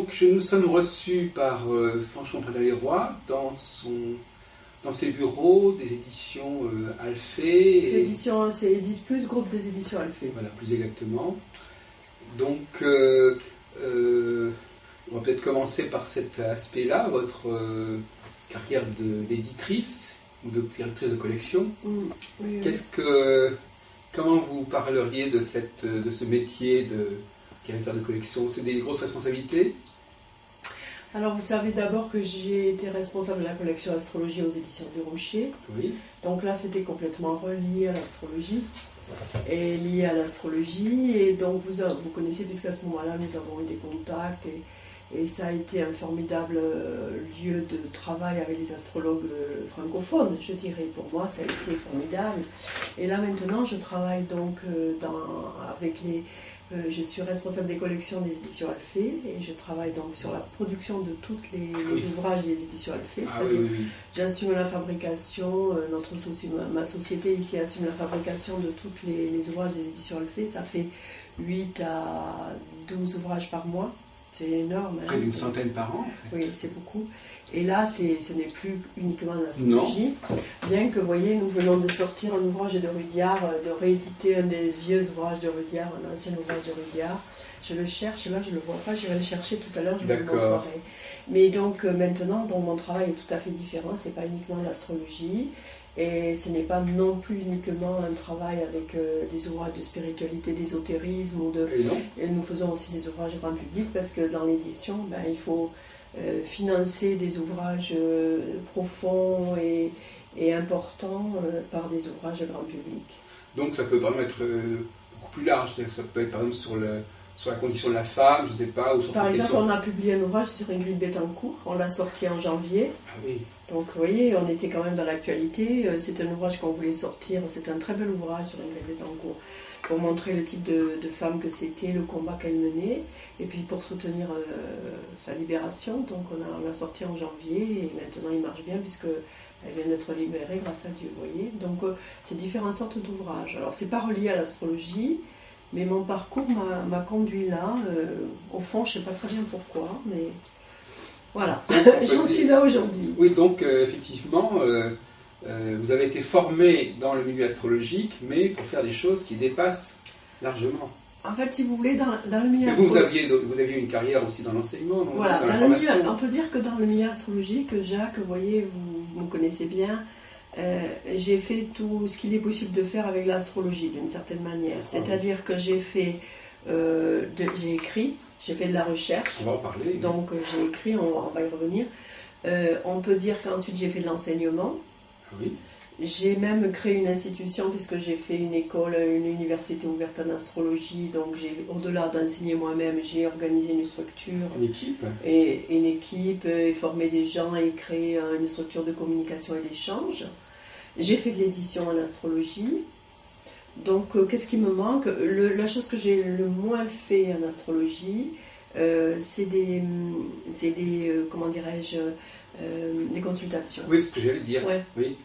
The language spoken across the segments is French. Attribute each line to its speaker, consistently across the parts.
Speaker 1: Donc, nous sommes reçus par Fanchon Pradal-les-Roy dans ses bureaux des éditions Alphée.
Speaker 2: C'est Édite Plus, groupe des éditions Alphée.
Speaker 1: Voilà, plus exactement. Donc, on va peut-être commencer par cet aspect-là, votre carrière d'éditrice ou de directrice de collection.
Speaker 2: Oui.
Speaker 1: Comment vous parleriez de ce métier de directeur de collection? C'est des grosses responsabilités?
Speaker 2: Alors, vous savez d'abord que j'ai été responsable de la collection Astrologie aux éditions du Rocher.
Speaker 1: Oui.
Speaker 2: Donc là, c'était complètement relié à l'astrologie. Et lié à l'astrologie. Et donc, vous connaissez, puisqu'à ce moment-là, nous avons eu des contacts. Et ça a été un formidable lieu de travail avec les astrologues francophones, je dirais. Pour moi, ça a été formidable. Et là, maintenant, je travaille donc je suis responsable des collections des éditions Alphée et je travaille donc sur la production de tous les ouvrages des éditions Alphée.
Speaker 1: Oui.
Speaker 2: J'assume la fabrication, ma société ici assume la fabrication de tous les ouvrages des éditions Alphée. Ça fait 8 à 12 ouvrages par mois. C'est énorme.
Speaker 1: Près d'une centaine par an. En fait.
Speaker 2: Oui, c'est beaucoup. Et là, ce n'est plus uniquement de l'astrologie. Bien que, vous voyez, nous venons de sortir un ouvrage de Rudyard, de rééditer un des vieux ouvrages de Rudyard, un ancien ouvrage de Rudyard. Je le cherche, là, je ne le vois pas, j'irai le chercher tout à l'heure, je vous le montrerai. Mais donc, maintenant, mon travail est tout à fait différent, ce n'est pas uniquement l'astrologie. Et ce n'est pas non plus uniquement un travail avec des ouvrages de spiritualité, d'ésotérisme. Et nous faisons aussi des ouvrages grand public parce que dans l'édition, il faut financer des ouvrages profonds et importants par des ouvrages grand public.
Speaker 1: Donc ça peut vraiment être beaucoup plus large. C'est-à-dire que ça peut être par exemple sur la condition de la femme, je ne sais pas. Ou sur
Speaker 2: par exemple, on a publié un ouvrage sur Ingrid Betancourt, on l'a sorti en janvier.
Speaker 1: Ah oui.
Speaker 2: Donc vous voyez, on était quand même dans l'actualité. C'est un ouvrage qu'on voulait sortir, c'est un très bel ouvrage sur Ingrid Betancourt, pour montrer le type de femme que c'était, le combat qu'elle menait, et puis pour soutenir sa libération. Donc on l'a sorti en janvier, et maintenant il marche bien, puisqu'elle vient d'être libérée grâce à Dieu, vous voyez. Donc c'est différentes sortes d'ouvrages. Alors c'est pas relié à l'astrologie, mais mon parcours m'a conduit là. Au fond, je ne sais pas très bien pourquoi, mais voilà, j'en suis là aujourd'hui.
Speaker 1: Oui, donc effectivement, vous avez été formé dans le milieu astrologique, mais pour faire des choses qui dépassent largement.
Speaker 2: En fait, si vous voulez, dans le milieu
Speaker 1: astrologique... Vous aviez une carrière aussi dans l'enseignement,
Speaker 2: voilà,
Speaker 1: dans la formation.
Speaker 2: On peut dire que dans le milieu astrologique, Jacques, vous voyez, vous me connaissez bien, j'ai fait tout ce qu'il est possible de faire avec l'astrologie, d'une certaine manière. C'est-à-dire que j'ai écrit, j'ai fait de la recherche.
Speaker 1: On va en parler.
Speaker 2: Donc j'ai écrit, on va y revenir. On peut dire qu'ensuite j'ai fait de l'enseignement.
Speaker 1: Oui.
Speaker 2: J'ai même créé une institution puisque j'ai fait une école, une université ouverte en astrologie. Donc au-delà d'enseigner moi-même, j'ai organisé une structure.
Speaker 1: Une équipe.
Speaker 2: Et formé des gens et créé une structure de communication et d'échange. J'ai fait de l'édition en astrologie. Donc, qu'est-ce qui me manque? La chose que j'ai le moins fait en astrologie, c'est des comment dirais-je, des consultations.
Speaker 1: Oui, c'est ce que j'allais dire.
Speaker 2: Ouais.
Speaker 1: Oui.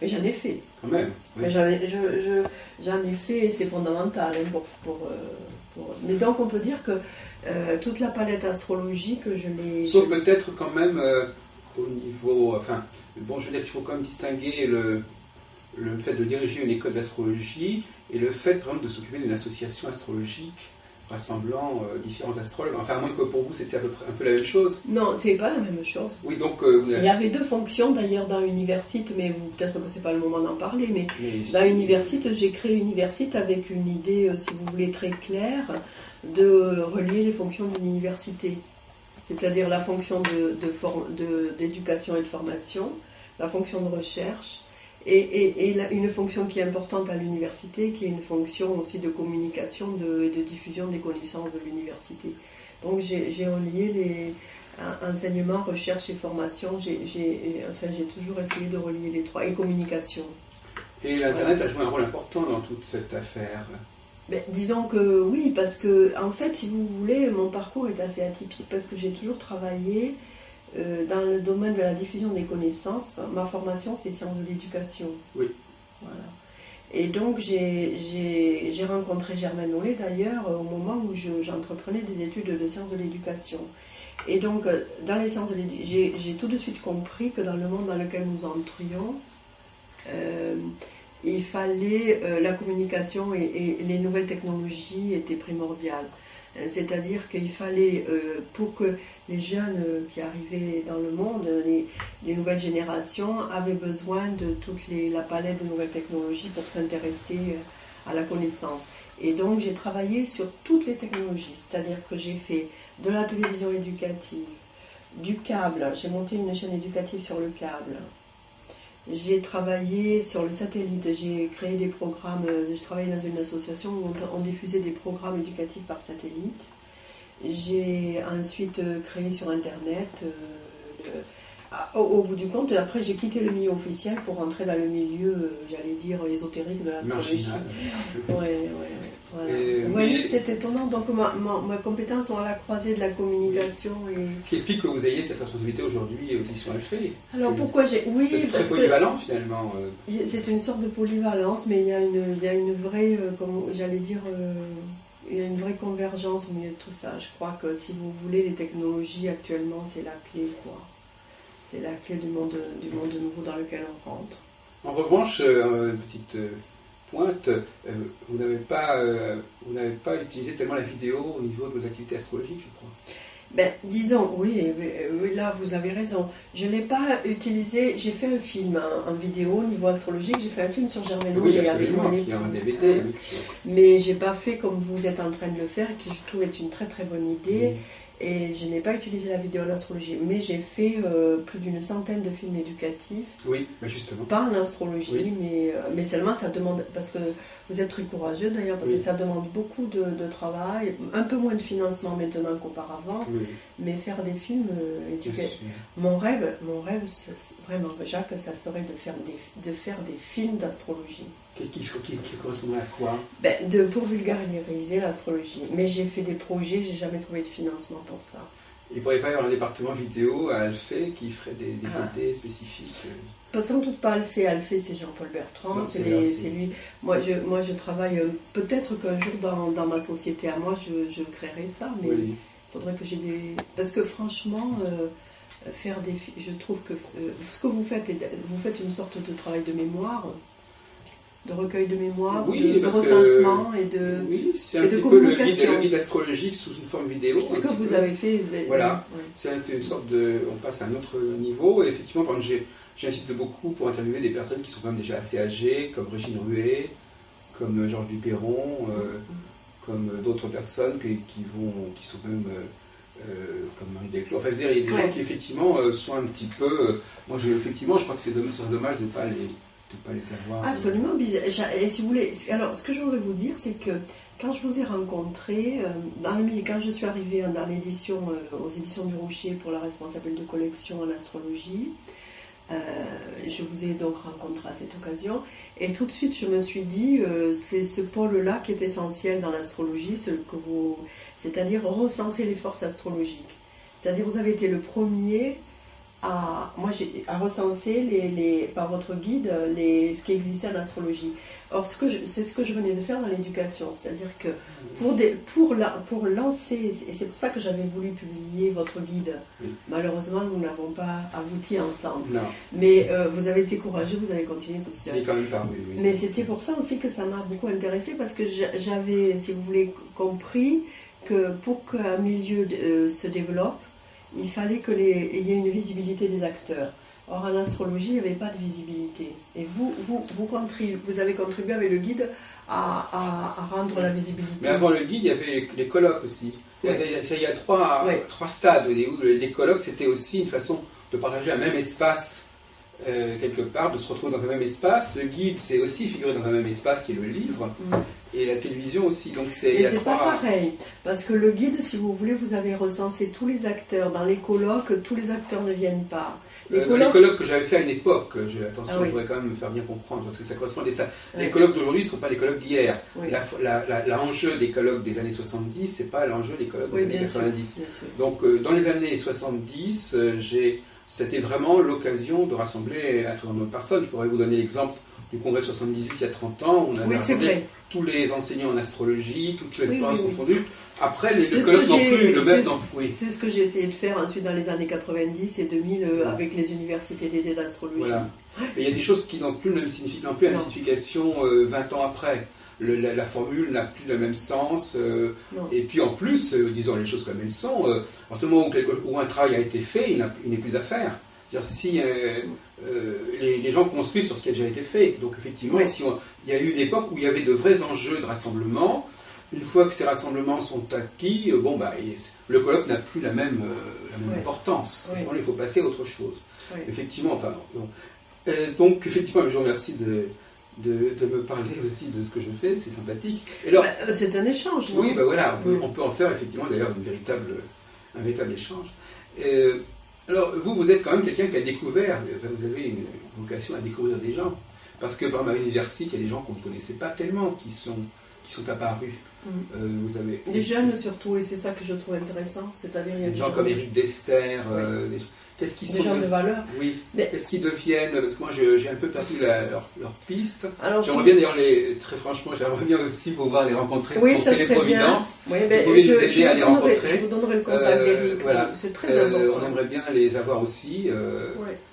Speaker 2: Mais j'en ai fait.
Speaker 1: Quand même. Oui.
Speaker 2: Mais j'en ai fait et c'est fondamental. Mais donc, on peut dire que toute la palette astrologique, je l'ai...
Speaker 1: Sauf peut-être quand même au niveau... Enfin, bon, je veux dire qu'il faut quand même distinguer le fait de diriger une école d'astrologie et le fait, par exemple, de s'occuper d'une association astrologique rassemblant différents astrologues. Enfin, à moins que pour vous, c'était à peu près un peu la même chose.
Speaker 2: Non, c'est pas la même chose.
Speaker 1: Oui, donc...
Speaker 2: Il y avait deux fonctions, d'ailleurs, dans Université, mais peut-être que c'est pas le moment d'en parler, mais dans Université, j'ai créé Université avec une idée, si vous voulez, très claire, de relier les fonctions d'une université. C'est-à-dire la fonction d'éducation et de formation, la fonction de recherche, et une fonction qui est importante à l'université, qui est une fonction aussi de communication, de diffusion des connaissances de l'université. Donc j'ai relié enseignement, recherche et formation, j'ai toujours essayé de relier les trois, et communication.
Speaker 1: Et l'Internet a joué un rôle important dans toute cette affaire.
Speaker 2: Disons que oui, parce que, en fait, si vous voulez, mon parcours est assez atypique, parce que j'ai toujours travaillé dans le domaine de la diffusion des connaissances. Ma formation, c'est sciences de l'éducation.
Speaker 1: Oui.
Speaker 2: Voilà. Et donc, j'ai rencontré Germaine Nollet, d'ailleurs, au moment où j'entreprenais des études de sciences de l'éducation. Et donc, dans les sciences de l'éducation, j'ai tout de suite compris que dans le monde dans lequel nous entrions, il fallait la communication et les nouvelles technologies étaient primordiales. C'est-à-dire qu'il fallait, pour que les jeunes qui arrivaient dans le monde, les nouvelles générations, avaient besoin de toute la palette de nouvelles technologies pour s'intéresser à la connaissance. Et donc j'ai travaillé sur toutes les technologies, c'est-à-dire que j'ai fait de la télévision éducative, du câble, j'ai monté une chaîne éducative sur le câble, j'ai travaillé sur le satellite, j'ai créé des programmes, je travaillais dans une association où on diffusait des programmes éducatifs par satellite. J'ai ensuite créé sur Internet. Au bout du compte, après j'ai quitté le milieu officiel pour entrer dans le milieu, j'allais dire, ésotérique de l'astrologie. Ouais, voilà. Vous voyez, c'est étonnant. Donc ma compétence sont à la croisée de la communication. Et...
Speaker 1: Ce qui explique que vous ayez cette responsabilité aujourd'hui aussi sur Alphée.
Speaker 2: Alors pourquoi j'ai... Oui,
Speaker 1: parce que... très polyvalent finalement.
Speaker 2: C'est une sorte de polyvalence, mais il y a une vraie, j'allais dire... il y a une vraie convergence au milieu de tout ça. Je crois que si vous voulez, les technologies actuellement, c'est la clé, quoi. C'est la clé du monde nouveau dans lequel on rentre.
Speaker 1: En revanche, une petite pointe, vous n'avez pas utilisé tellement la vidéo au niveau de vos activités astrologiques, je crois.
Speaker 2: Ben, disons, oui, là vous avez raison. Je ne l'ai pas utilisé, j'ai fait un film en vidéo au niveau astrologique, j'ai fait un film sur Germaine
Speaker 1: oui, absolument, qui est un DVD.
Speaker 2: Mais je n'ai pas fait comme vous êtes en train de le faire, qui je trouve est une très très bonne idée. Oui. Et je n'ai pas utilisé la vidéo en astrologie, mais j'ai fait plus d'une centaine de films éducatifs.
Speaker 1: Oui, ben justement.
Speaker 2: Pas en astrologie, oui. mais seulement ça demande, parce que vous êtes très courageux d'ailleurs, parce que ça demande beaucoup de travail, un peu moins de financement maintenant qu'auparavant, mais faire des films éducatifs. Mon rêve, vraiment, Jacques, ça serait de faire des films d'astrologie.
Speaker 1: Qui correspondent à quoi?
Speaker 2: Pour vulgariser l'astrologie. Mais j'ai fait des projets, j'ai jamais trouvé de financement pour ça.
Speaker 1: Il ne pourrait pas y avoir un département vidéo à Alphée qui ferait des DVD spécifiques?
Speaker 2: Sans doute pas Alphée. Alphée, c'est Jean-Paul Bertrand, c'est lui. Moi, je travaille, peut-être qu'un jour dans ma société à moi, je créerai ça, mais il faudrait que j'ai des... Parce que franchement... je trouve que ce que vous faites une sorte de travail de mémoire, de recueil de mémoire, de recensement et de
Speaker 1: oui, c'est un petit peu le guide astrologique sous une forme vidéo.
Speaker 2: Ce que vous avez fait.
Speaker 1: Voilà, c'est une sorte de... On passe à un autre niveau. Et effectivement, j'insiste beaucoup pour interviewer des personnes qui sont quand même déjà assez âgées, comme Régine Ruet, comme Georges Duperron, comme d'autres personnes qui sont même... comme Marie Delclos. Enfin, il y a des gens qui effectivement sont un petit peu... moi, je crois que c'est dommage de ne pas les savoir.
Speaker 2: Absolument bizarre. Et si vous voulez, alors, ce que je voudrais vous dire, c'est que quand je vous ai rencontré, quand je suis arrivée dans l'édition, aux éditions du Rocher pour la responsable de collection en astrologie, je vous ai donc rencontré à cette occasion, et tout de suite je me suis dit, c'est ce pôle-là qui est essentiel dans l'astrologie, c'est-à-dire recenser les forces astrologiques. C'est-à-dire vous avez été le premier à recenser par votre guide ce qui existait en astrologie. Or, c'est ce que je venais de faire dans l'éducation, c'est-à-dire que pour lancer, et c'est pour ça que j'avais voulu publier votre guide, malheureusement nous n'avons pas abouti ensemble, mais vous avez été courageux, vous avez continué tout seul.
Speaker 1: Quand même pas,
Speaker 2: Mais c'était pour ça aussi que ça m'a beaucoup intéressée, parce que j'avais, si vous voulez, compris que pour qu'un milieu se développe, il fallait qu'il y ait une visibilité des acteurs. Or, en astrologie, il n'y avait pas de visibilité. Et vous avez contribué avec le guide à rendre la visibilité.
Speaker 1: Mais avant le guide, il y avait les colloques aussi. Il y a trois stades. Les colloques, c'était aussi une façon de partager un même espace quelque part, de se retrouver dans un même espace. Le guide, c'est aussi figurer dans un même espace qui est le livre. Et la télévision aussi. Donc
Speaker 2: c'est pas pareil, parce que le guide, si vous voulez, vous avez recensé tous les acteurs. Dans les colloques, tous les acteurs ne viennent pas.
Speaker 1: Les colloques que j'avais fait à une époque, attention, je voudrais quand même me faire bien comprendre, parce que ça correspond à ça. Les colloques d'aujourd'hui ne sont pas les colloques d'hier. L'enjeu des colloques des années 70, c'est pas l'enjeu des colloques des années 90. Donc dans les années 70, c'était vraiment l'occasion de rassembler un certain nombre de personnes. Je pourrais vous donner l'exemple du congrès 78 il y a 30 ans, on avait rassemblé tous les enseignants en astrologie, toutes les provinces confondues. Après, les colloques n'ont plus le même...
Speaker 2: C'est ce que j'ai essayé de faire ensuite dans les années 90 et 2000 avec les universités d'été d'astrologie.
Speaker 1: Voilà. Mais il y a des choses qui n'ont plus le même signification 20 ans après. La formule n'a plus le même sens. Et puis en plus, disons les choses comme elles sont, à partir du moment où un travail a été fait, il n'est plus à faire. Si les gens construisent sur ce qui a déjà été fait. Donc effectivement, il y a eu une époque où il y avait de vrais enjeux de rassemblement. Une fois que ces rassemblements sont acquis, le colloque n'a plus la même importance. À ce moment-là, il faut passer à autre chose. Effectivement, donc effectivement, je vous remercie de me parler aussi de ce que je fais, c'est sympathique.
Speaker 2: C'est un échange, non?
Speaker 1: Oui, voilà, on peut en faire effectivement d'ailleurs un véritable échange. Alors, vous êtes quand même quelqu'un qui a découvert, vous avez une vocation à découvrir des gens, parce que par exemple à l'université, il y a des gens qu'on ne connaissait pas tellement, qui sont apparus. Vous avez
Speaker 2: des jeunes surtout, et c'est ça que je trouve intéressant, c'est-à-dire il y a
Speaker 1: des gens comme Éric Dester,
Speaker 2: qu'est-ce qu'ils sont des gens de valeur.
Speaker 1: Oui. Qu'est-ce qu'ils deviennent? Parce que moi j'ai un peu perdu leur piste. J'aimerais bien d'ailleurs très franchement, j'aimerais bien aussi pouvoir les rencontrer pour Téléprovidence.
Speaker 2: Oui, je vous donnerai le contact d'Éric. C'est très important.
Speaker 1: On aimerait bien les avoir aussi.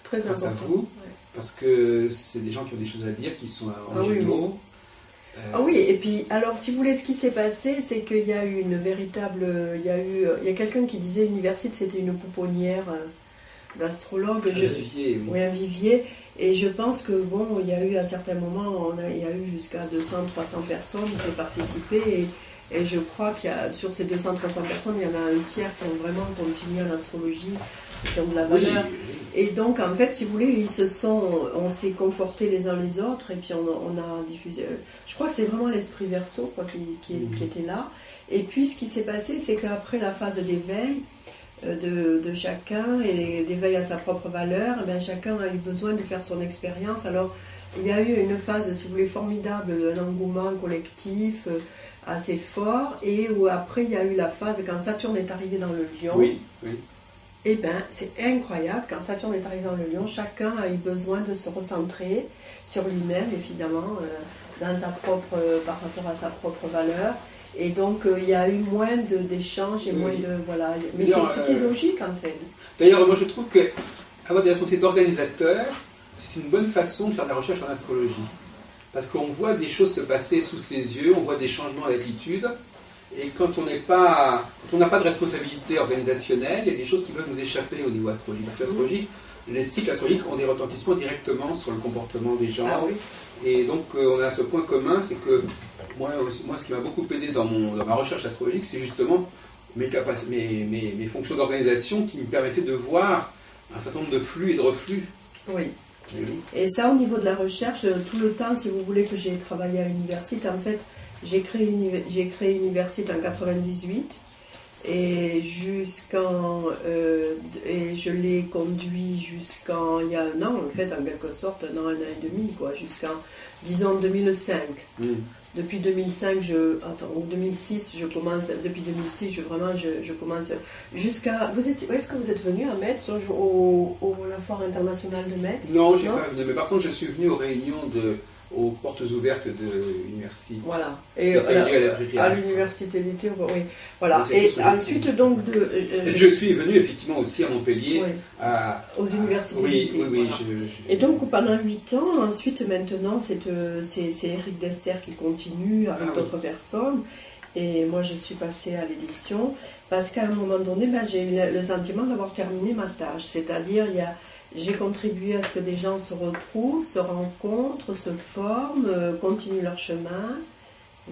Speaker 2: Très important.
Speaker 1: À vous, parce que c'est des gens qui ont des choses à dire, qui sont originaux.
Speaker 2: Oui, et puis, alors, si vous voulez, ce qui s'est passé, c'est qu'il y a eu une véritable... Il y a quelqu'un qui disait l'université, c'était une pouponnière d'astrologues.
Speaker 1: Un vivier.
Speaker 2: Oui, un vivier. Et je pense que, il y a eu à certains moments, il y a eu jusqu'à 200-300 personnes qui ont participé. Et je crois qu'il y a, sur ces 200-300 personnes, il y en a un tiers qui ont vraiment continué en astrologie, qui ont de la valeur. Et donc, en fait, si vous voulez, on s'est confortés les uns les autres, et puis on a diffusé. Je crois que c'est vraiment l'esprit Verseau qui était là. Et puis, ce qui s'est passé, c'est qu'après la phase d'éveil de chacun, et d'éveil à sa propre valeur, chacun a eu besoin de faire son expérience. Alors, il y a eu une phase, si vous voulez, formidable, un engouement collectif assez fort, et où après, il y a eu la phase quand Saturne est arrivé dans le Lion.
Speaker 1: Oui.
Speaker 2: Eh bien, c'est incroyable, quand Saturne est arrivé dans le Lion, chacun a eu besoin de se recentrer sur lui-même, évidemment, par rapport à sa propre valeur. Et donc, il y a eu moins d'échanges et moins de... Voilà. Mais c'est ce qui est logique, en fait.
Speaker 1: D'ailleurs, moi, je trouve qu'avoir des responsabilités d'organisateur, c'est une bonne façon de faire de la recherche en astrologie. Parce qu'on voit des choses se passer sous ses yeux, on voit des changements d'attitude. Et quand on n'a pas de responsabilité organisationnelle, il y a des choses qui peuvent nous échapper au niveau astrologique. Parce que l'astrologie, les cycles astrologiques ont des retentissements directement sur le comportement des gens.
Speaker 2: Ah oui.
Speaker 1: Et donc, on a ce point commun, c'est que moi, ce qui m'a beaucoup aidé dans ma recherche astrologique, c'est justement mes fonctions d'organisation qui me permettaient de voir un certain nombre de flux et de reflux.
Speaker 2: Oui. Et ça, au niveau de la recherche, tout le temps, si vous voulez, que j'ai travaillé à l'université, en fait, j'ai créé l'université en 98 et et je l'ai conduit jusqu'en il y a un an, en fait, en quelque sorte, un an et demi, jusqu'en, disons, 2005. Depuis 2005, 2006, je commence. Depuis 2006, je commence jusqu'à. Est-ce que vous êtes venu à Metz la foire internationale de Metz?
Speaker 1: Non, j'ai pas venu. Mais par contre, je suis venu aux réunions aux portes ouvertes de l'université.
Speaker 2: Voilà. Et à l'université d'été, oui. Voilà. Et ensuite, donc,
Speaker 1: je suis venu effectivement aussi à Montpellier.
Speaker 2: Aux universités d'été.
Speaker 1: Oui.
Speaker 2: Voilà. Et donc, pendant 8 ans, ensuite, maintenant, c'est Éric Dester qui continue avec d'autres personnes. Et moi, je suis passée à l'édition parce qu'à un moment donné, j'ai eu le sentiment d'avoir terminé ma tâche. C'est-à-dire, j'ai contribué à ce que des gens se retrouvent, se rencontrent, se forment, continuent leur chemin,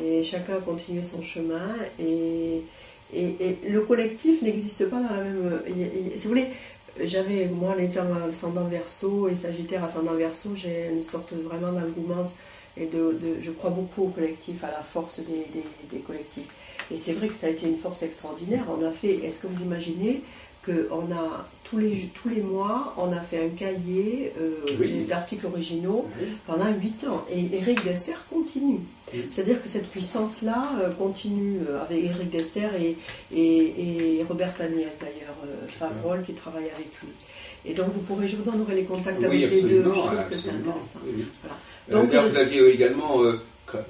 Speaker 2: et chacun a continué son chemin, et le collectif n'existe pas dans la même... Si vous voulez, moi, étant ascendant Verseau et Sagittaire ascendant Verseau, j'ai une sorte vraiment d'engouement, et je crois beaucoup au collectif, à la force des collectifs. Et c'est vrai que ça a été une force extraordinaire. On a fait, est-ce que vous imaginez qu'on a tous les mois, on a fait un cahier d'articles originaux pendant 8 ans. Et Éric Dester continue. C'est-à-dire que cette puissance-là continue avec Éric Dester et Robert Agnès, d'ailleurs, Favrol, qui travaille avec lui. Et donc je vous donnerai les contacts avec
Speaker 1: oui,
Speaker 2: les deux, je
Speaker 1: absolument,
Speaker 2: trouve que c'est
Speaker 1: absolument.
Speaker 2: intéressant.
Speaker 1: Oui, oui.
Speaker 2: Voilà. Donc,
Speaker 1: vous aviez également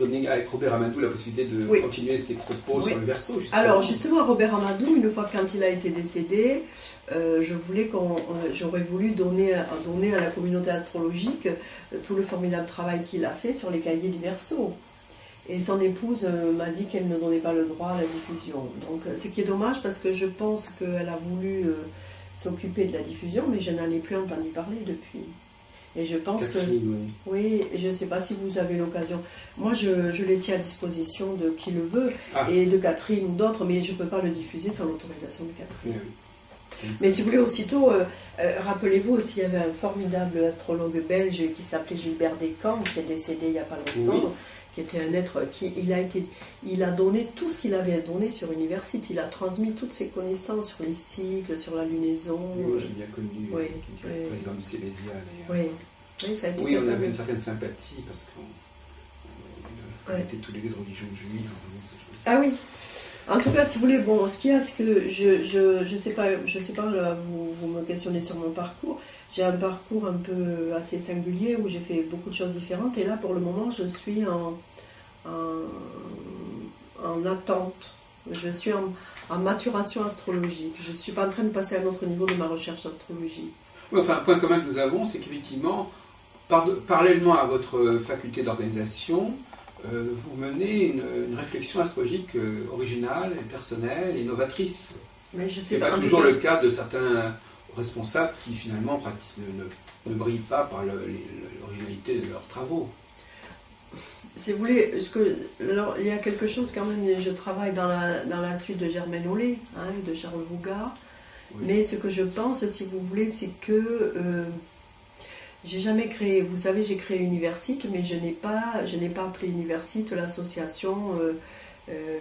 Speaker 1: donné avec Robert Amadou la possibilité de
Speaker 2: oui.
Speaker 1: continuer ses propos
Speaker 2: Oui.
Speaker 1: sur le verso, justement.
Speaker 2: Alors justement, Robert Amadou, une fois quand il a été décédé, j'aurais voulu donner à la communauté astrologique tout le formidable travail qu'il a fait sur les cahiers du Verseau. Et son épouse m'a dit qu'elle ne donnait pas le droit à la diffusion. Donc, ce qui est dommage parce que je pense qu'elle a voulu s'occuper de la diffusion, mais je n'en ai plus entendu parler depuis. Et je pense
Speaker 1: Catherine,
Speaker 2: que... Oui, et je ne sais pas si vous avez l'occasion. Moi, je les tiens à disposition de qui le veut, et de Catherine ou d'autres, mais je ne peux pas le diffuser sans l'autorisation de Catherine.
Speaker 1: Oui.
Speaker 2: Mais si vous voulez, aussitôt, rappelez-vous aussi, il y avait un formidable astrologue belge qui s'appelait Gilbert Descamps, qui est décédé il n'y a pas longtemps,
Speaker 1: Oui.
Speaker 2: qui était un être il a donné tout ce qu'il avait donné sur Université. Il a transmis toutes ses connaissances sur les cycles, sur la lunaison.
Speaker 1: Oui, j'ai bien connu
Speaker 2: Oui,
Speaker 1: le président du Célésia.
Speaker 2: Oui, ça a été
Speaker 1: on avait une certaine sympathie parce qu'on était tous les deux de religion juive.
Speaker 2: Ah oui. En tout cas, si vous voulez, bon, ce qu'il y a, c'est que je sais pas là, vous me questionnez sur mon parcours. J'ai un parcours un peu assez singulier où j'ai fait beaucoup de choses différentes. Et là, pour le moment, je suis en attente. Je suis en maturation astrologique. Je ne suis pas en train de passer à un autre niveau de ma recherche astrologique.
Speaker 1: Oui, enfin, un point commun que nous avons, c'est qu'effectivement, parallèlement à votre faculté d'organisation, vous menez une réflexion astrologique originale, personnelle, et novatrice.
Speaker 2: Mais je sais
Speaker 1: c'est pas toujours le cas de certains responsables qui finalement ne brillent pas par l'originalité de leurs travaux.
Speaker 2: Si vous voulez, alors, il y a quelque chose quand même, je travaille dans la suite de Germaine Hollet, de Charles Vouga, oui. Mais ce que je pense, si vous voulez, c'est que j'ai jamais créé, vous savez, j'ai créé Universite, mais je n'ai pas appelé Universite l'association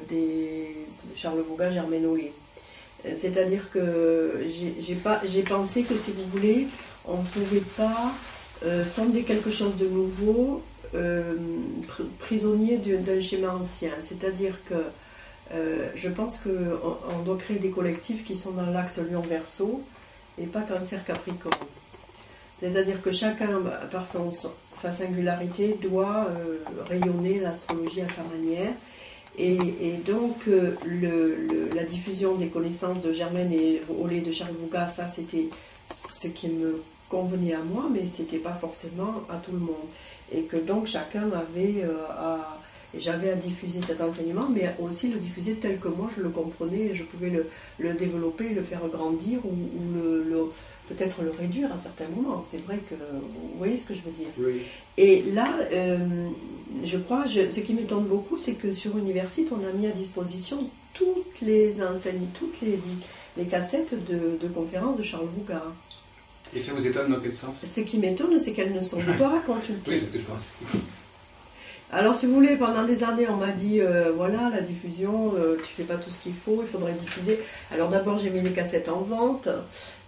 Speaker 2: des Charles Vouga, Germaine Hollet. C'est-à-dire que j'ai pensé que, si vous voulez, on ne pouvait pas fonder quelque chose de nouveau prisonnier d'un schéma ancien. C'est-à-dire que je pense qu'on doit créer des collectifs qui sont dans l'axe Lion-Verseau et pas Cancer-Capricorne. C'est-à-dire que chacun, par sa singularité, doit rayonner l'astrologie à sa manière. Et donc, la diffusion des connaissances de Germaine et Hollet de Charles Vouga, ça c'était ce qui me convenait à moi, mais ce n'était pas forcément à tout le monde. Et que donc chacun avait j'avais à diffuser cet enseignement, mais aussi le diffuser tel que moi je le comprenais, et je pouvais le développer, le faire grandir, ou peut-être le réduire à certains moments. C'est vrai que vous voyez ce que je veux dire.
Speaker 1: Oui.
Speaker 2: Et là, je crois, ce qui m'étonne beaucoup, c'est que sur Universite, on a mis à disposition toutes les enseignes, toutes les cassettes de conférences de Charles Vouga.
Speaker 1: Et ça vous étonne dans quel sens?
Speaker 2: Ce qui m'étonne, c'est qu'elles ne sont pas consultées.
Speaker 1: Oui, c'est ce que je pense.
Speaker 2: Alors, si vous voulez, pendant des années, on m'a dit, voilà, la diffusion, tu fais pas tout ce qu'il faut, il faudrait diffuser. Alors d'abord, j'ai mis les cassettes en vente,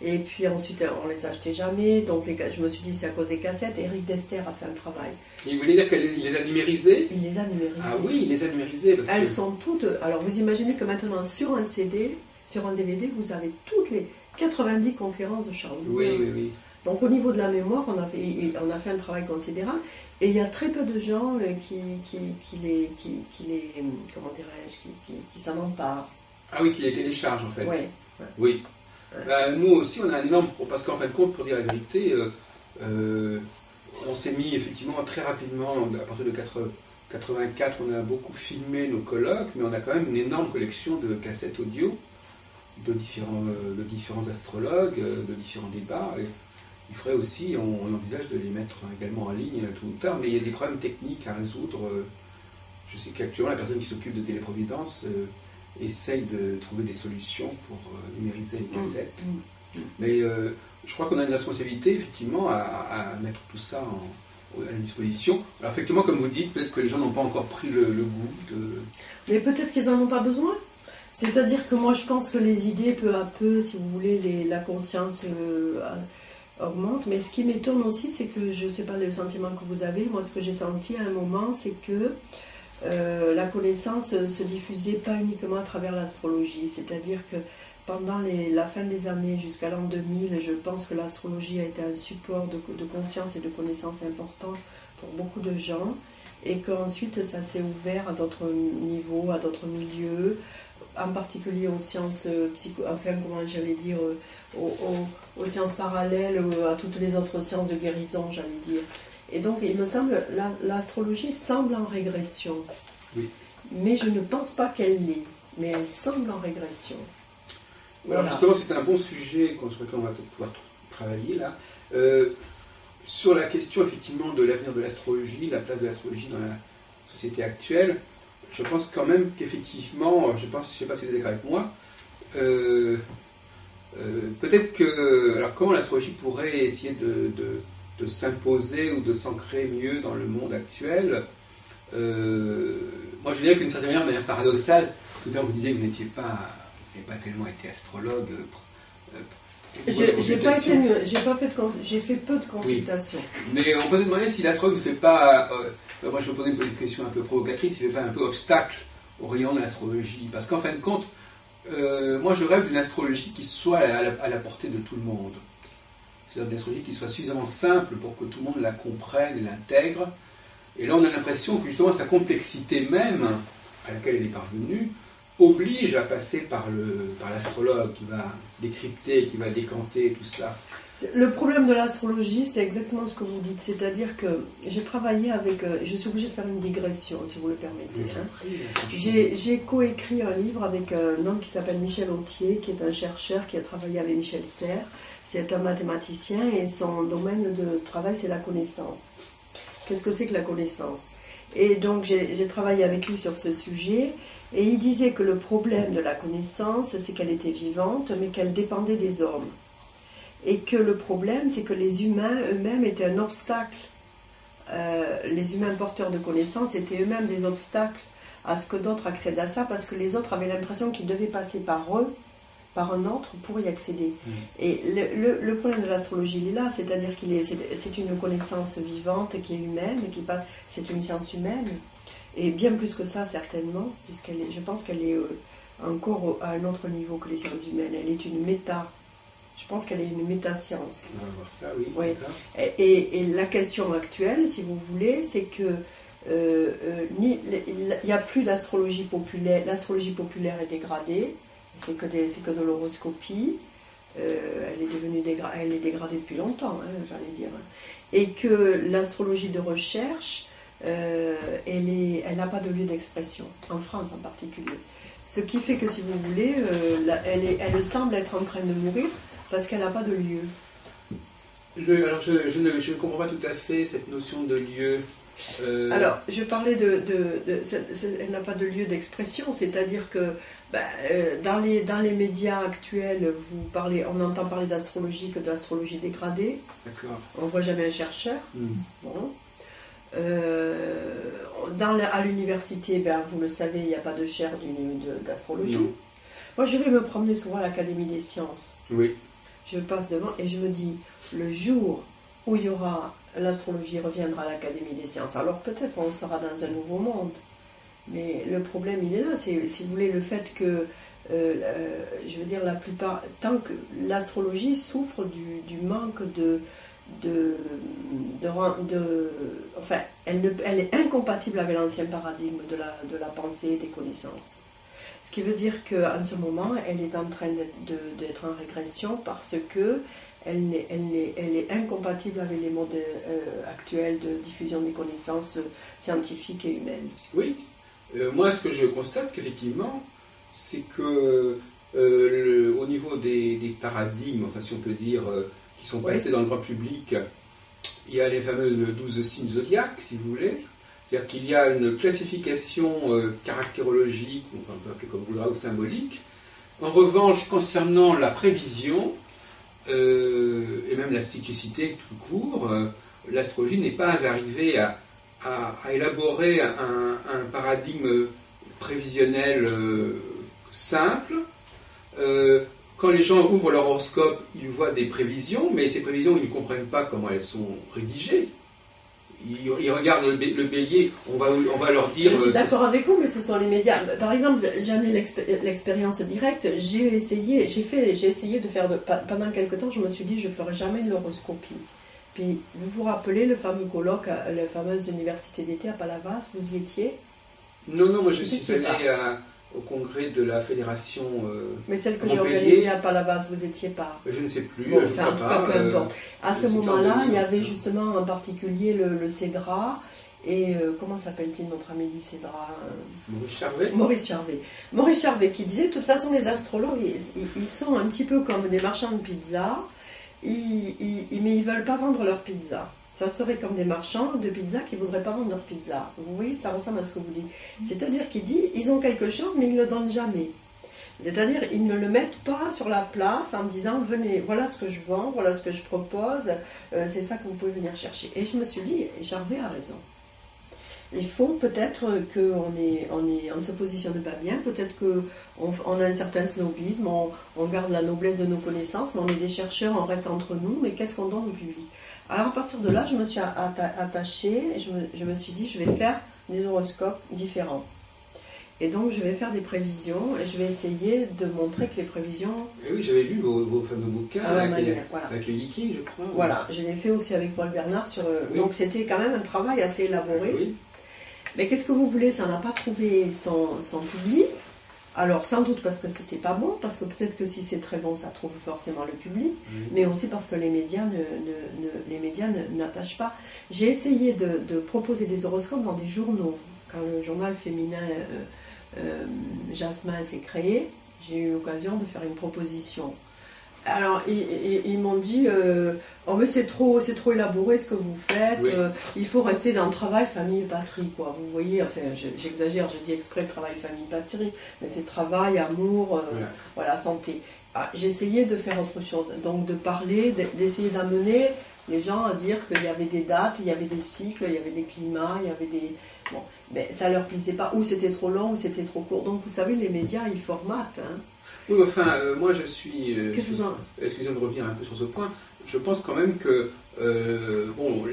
Speaker 2: et puis ensuite, on les achetait jamais, donc je me suis dit, c'est à cause des cassettes. Eric Dester a fait un travail.
Speaker 1: Et vous voulez dire qu'il les a numérisées?
Speaker 2: Il les a numérisées.
Speaker 1: Ah oui, il les a numérisées.
Speaker 2: Elles sont toutes... Alors, vous imaginez que maintenant, sur un CD, sur un DVD, vous avez toutes les 90 conférences de Charles Vouga.
Speaker 1: Oui, oui, oui.
Speaker 2: Donc, au niveau de la mémoire, on a fait un travail considérable. Et il y a très peu de gens comment dirais-je, qui s'en emparent.
Speaker 1: Ah oui, qui les téléchargent en fait.
Speaker 2: Ouais.
Speaker 1: Oui. Ouais. Nous aussi, on a un énorme... Parce qu'en fin de compte, pour dire la vérité, on s'est mis effectivement très rapidement, à partir de 84, on a beaucoup filmé nos colloques, mais on a quand même une énorme collection de cassettes audio de différents astrologues, de différents débats. Et il faudrait aussi, on envisage de les mettre également en ligne tôt ou tard, mais il y a des problèmes techniques à résoudre. Je sais qu'actuellement, la personne qui s'occupe de Téléprovidence essaye de trouver des solutions pour numériser les cassettes. Mais je crois qu'on a une responsabilité, effectivement, à mettre tout ça à la disposition. Alors, effectivement, comme vous dites, peut-être que les gens n'ont pas encore pris le goût de...
Speaker 2: Mais peut-être qu'ils n'en ont pas besoin. C'est-à-dire que moi, je pense que les idées, peu à peu, si vous voulez, la conscience... augmente, mais ce qui m'étonne aussi, c'est que, je ne sais pas le sentiment que vous avez, moi ce que j'ai senti à un moment, c'est que la connaissance se diffusait pas uniquement à travers l'astrologie, c'est-à-dire que pendant la fin des années jusqu'à l'an 2000, je pense que l'astrologie a été un support de conscience et de connaissances important pour beaucoup de gens, et qu'ensuite ça s'est ouvert à d'autres niveaux, à d'autres milieux, en particulier aux sciences aux sciences parallèles, à toutes les autres sciences de guérison, j'allais dire. Et donc, il me semble, l'astrologie semble en régression.
Speaker 1: Oui.
Speaker 2: Mais je ne pense pas qu'elle l'est, mais elle semble en régression.
Speaker 1: Alors justement, c'est un bon sujet sur lequel on va pouvoir travailler là. Sur la question effectivement de l'avenir de l'astrologie, la place de l'astrologie dans la société actuelle, je pense quand même qu'effectivement, je ne sais pas si vous êtes d'accord avec moi, peut-être que, alors comment l'astrologie pourrait essayer de s'imposer ou de s'ancrer mieux dans le monde actuel. Moi je dirais qu'une certaine manière paradoxale, tout à l'heure vous disiez que vous n'avez pas tellement été astrologue.
Speaker 2: J'ai fait peu de consultations.
Speaker 1: Oui. Mais on peut se demander si l'astrologue ne fait pas, moi je vais poser une question un peu provocatrice, il ne fait pas un peu obstacle au rayon de l'astrologie. Parce qu'en fin de compte, moi je rêve d'une astrologie qui soit à la portée de tout le monde. C'est-à-dire une astrologie qui soit suffisamment simple pour que tout le monde la comprenne et l'intègre. Et là on a l'impression que justement sa complexité même, à laquelle elle est parvenue, oblige à passer par l'astrologue qui va décrypter, qui va décanter tout cela.
Speaker 2: Le problème de l'astrologie, c'est exactement ce que vous dites, c'est-à-dire que j'ai travaillé avec... je suis obligée de faire une digression, si vous le permettez. J'ai coécrit un livre avec un homme qui s'appelle Michel Autier, qui est un chercheur qui a travaillé avec Michel Serres. C'est un mathématicien et son domaine de travail, c'est la connaissance. Qu'est-ce que c'est que la connaissance ? Et donc j'ai travaillé avec lui sur ce sujet, et il disait que le problème de la connaissance, c'est qu'elle était vivante, mais qu'elle dépendait des hommes. Et que le problème, c'est que les humains eux-mêmes étaient un obstacle. Les humains porteurs de connaissances étaient eux-mêmes des obstacles à ce que d'autres accèdent à ça, parce que les autres avaient l'impression qu'ils devaient passer par eux, par un autre, pour y accéder. Et le problème de l'astrologie, il est là, c'est-à-dire c'est une connaissance vivante qui est humaine, c'est une science humaine, et bien plus que ça certainement, je pense qu'elle est encore à un autre niveau que les sciences humaines. Elle est une je pense qu'elle est une méta-science.
Speaker 1: On va voir ça, oui.
Speaker 2: Oui. Et la question actuelle, si vous voulez, c'est que il n'y a plus d'astrologie populaire. L'astrologie populaire est dégradée. C'est que de l'horoscopie. Elle est dégradée depuis longtemps, j'allais dire. Et que l'astrologie de recherche, elle n'a pas de lieu d'expression, en France en particulier. Ce qui fait que, si vous voulez, elle semble être en train de mourir parce qu'elle n'a pas de lieu.
Speaker 1: Alors, je ne comprends pas tout à fait cette notion de lieu.
Speaker 2: Alors, je parlais elle n'a pas de lieu d'expression, c'est-à-dire que dans les médias actuels, on entend parler d'astrologie que d'astrologie dégradée.
Speaker 1: D'accord.
Speaker 2: On ne voit jamais un chercheur. Bon. À l'université, vous le savez, il n'y a pas de chaire d'astrologie.
Speaker 1: Non.
Speaker 2: Moi, je vais me promener souvent à l'Académie des sciences.
Speaker 1: Oui.
Speaker 2: Je passe devant et je me dis, le jour où il y aura l'astrologie reviendra à l'Académie des sciences, alors peut-être on sera dans un nouveau monde. Mais le problème, il est là, c'est, si vous voulez, le fait que, je veux dire, la plupart, tant que l'astrologie souffre du manque enfin, elle est incompatible avec l'ancien paradigme de la pensée et des connaissances. Ce qui veut dire qu'en ce moment, elle est en train d'être en régression parce que elle est incompatible avec les modes actuels de diffusion des connaissances scientifiques et humaines.
Speaker 1: Oui. Moi, ce que je constate qu'effectivement, c'est que au niveau des paradigmes, enfin si on peut dire, qui sont passés dans le grand public, il y a les fameuses 12 signes zodiaques, si vous voulez. C'est-à-dire qu'il y a une classification caractérologique, on peut appeler comme vous voudrez, ou symbolique. En revanche, concernant la prévision, et même la cyclicité tout court, l'astrologie n'est pas arrivée à élaborer un paradigme prévisionnel simple. Quand les gens ouvrent leur horoscope, ils voient des prévisions, mais ces prévisions, ils ne comprennent pas comment elles sont rédigées. ils regardent le bélier, on va leur dire...
Speaker 2: Je suis d'accord avec vous, mais ce sont les médias. Par exemple, j'en ai l'expérience directe. J'ai essayé de faire... Pendant quelque temps, je me suis dit, je ne ferai jamais de l'horoscopie. Puis, vous vous rappelez le fameux colloque, la fameuse université d'été à Palavas, vous y étiez?
Speaker 1: Non, moi je suis allé au congrès de la fédération.
Speaker 2: Mais celle que j'ai organisée à Palavas, vous n'étiez pas?
Speaker 1: Je ne sais plus.
Speaker 2: Bon, enfin, en tout cas, peu importe. À ce moment-là, il y avait justement en particulier le CEDRA. Et comment s'appelle-t-il notre ami du CEDRA? Maurice Charvet qui disait, de toute façon, les astrologues, ils sont un petit peu comme des marchands de pizza, mais ils ne veulent pas vendre leur pizza. Ça serait comme des marchands de pizza qui ne voudraient pas vendre leur pizza. Vous voyez, ça ressemble à ce que vous dites. C'est-à-dire qu'il dit, ils ont quelque chose, mais ils ne le donnent jamais. C'est-à-dire, ils ne le mettent pas sur la place en disant, venez, voilà ce que je vends, voilà ce que je propose, c'est ça que vous pouvez venir chercher. Et je me suis dit, Charvet a raison. Il faut peut-être qu'on se positionne pas bien, peut-être qu'on a un certain snobisme, on garde la noblesse de nos connaissances, mais on est des chercheurs, on reste entre nous, mais qu'est-ce qu'on donne au public? Alors à partir de là, je me suis attachée, et je me suis dit, je vais faire des horoscopes différents. Et donc je vais faire des prévisions, et je vais essayer de montrer que les prévisions...
Speaker 1: Et oui, j'avais lu vos fameux bouquins avec le Viking, je crois.
Speaker 2: Voilà, je l'ai fait aussi avec Paul Bernard,
Speaker 1: oui.
Speaker 2: Donc c'était quand même un travail assez élaboré.
Speaker 1: Oui.
Speaker 2: Mais qu'est-ce que vous voulez, ça n'a pas trouvé son public. Alors sans doute parce que c'était pas bon, parce que peut-être que si c'est très bon, ça trouve forcément le public, mais aussi parce que les médias n'attachent pas. J'ai essayé de proposer des horoscopes dans des journaux. Quand le journal féminin Jasmin s'est créé, j'ai eu l'occasion de faire une proposition. Alors, ils m'ont dit, oh mais c'est trop élaboré ce que vous faites, oui. Il faut rester dans le travail, famille, patrie, quoi. Vous voyez, enfin, j'exagère, je dis exprès travail, famille, patrie, mais c'est travail, amour, voilà, santé. Ah, j'ai essayé de faire autre chose, donc de parler, d'essayer d'amener les gens à dire qu'il y avait des dates, il y avait des cycles, il y avait des climats, il y avait des... Bon, mais ça leur plaisait pas, ou c'était trop long, ou c'était trop court. Donc, vous savez, les médias, ils formatent, hein.
Speaker 1: Oui, enfin, moi je suis...
Speaker 2: Excusez-moi
Speaker 1: de revenir un peu sur ce point. Je pense quand même que, bon,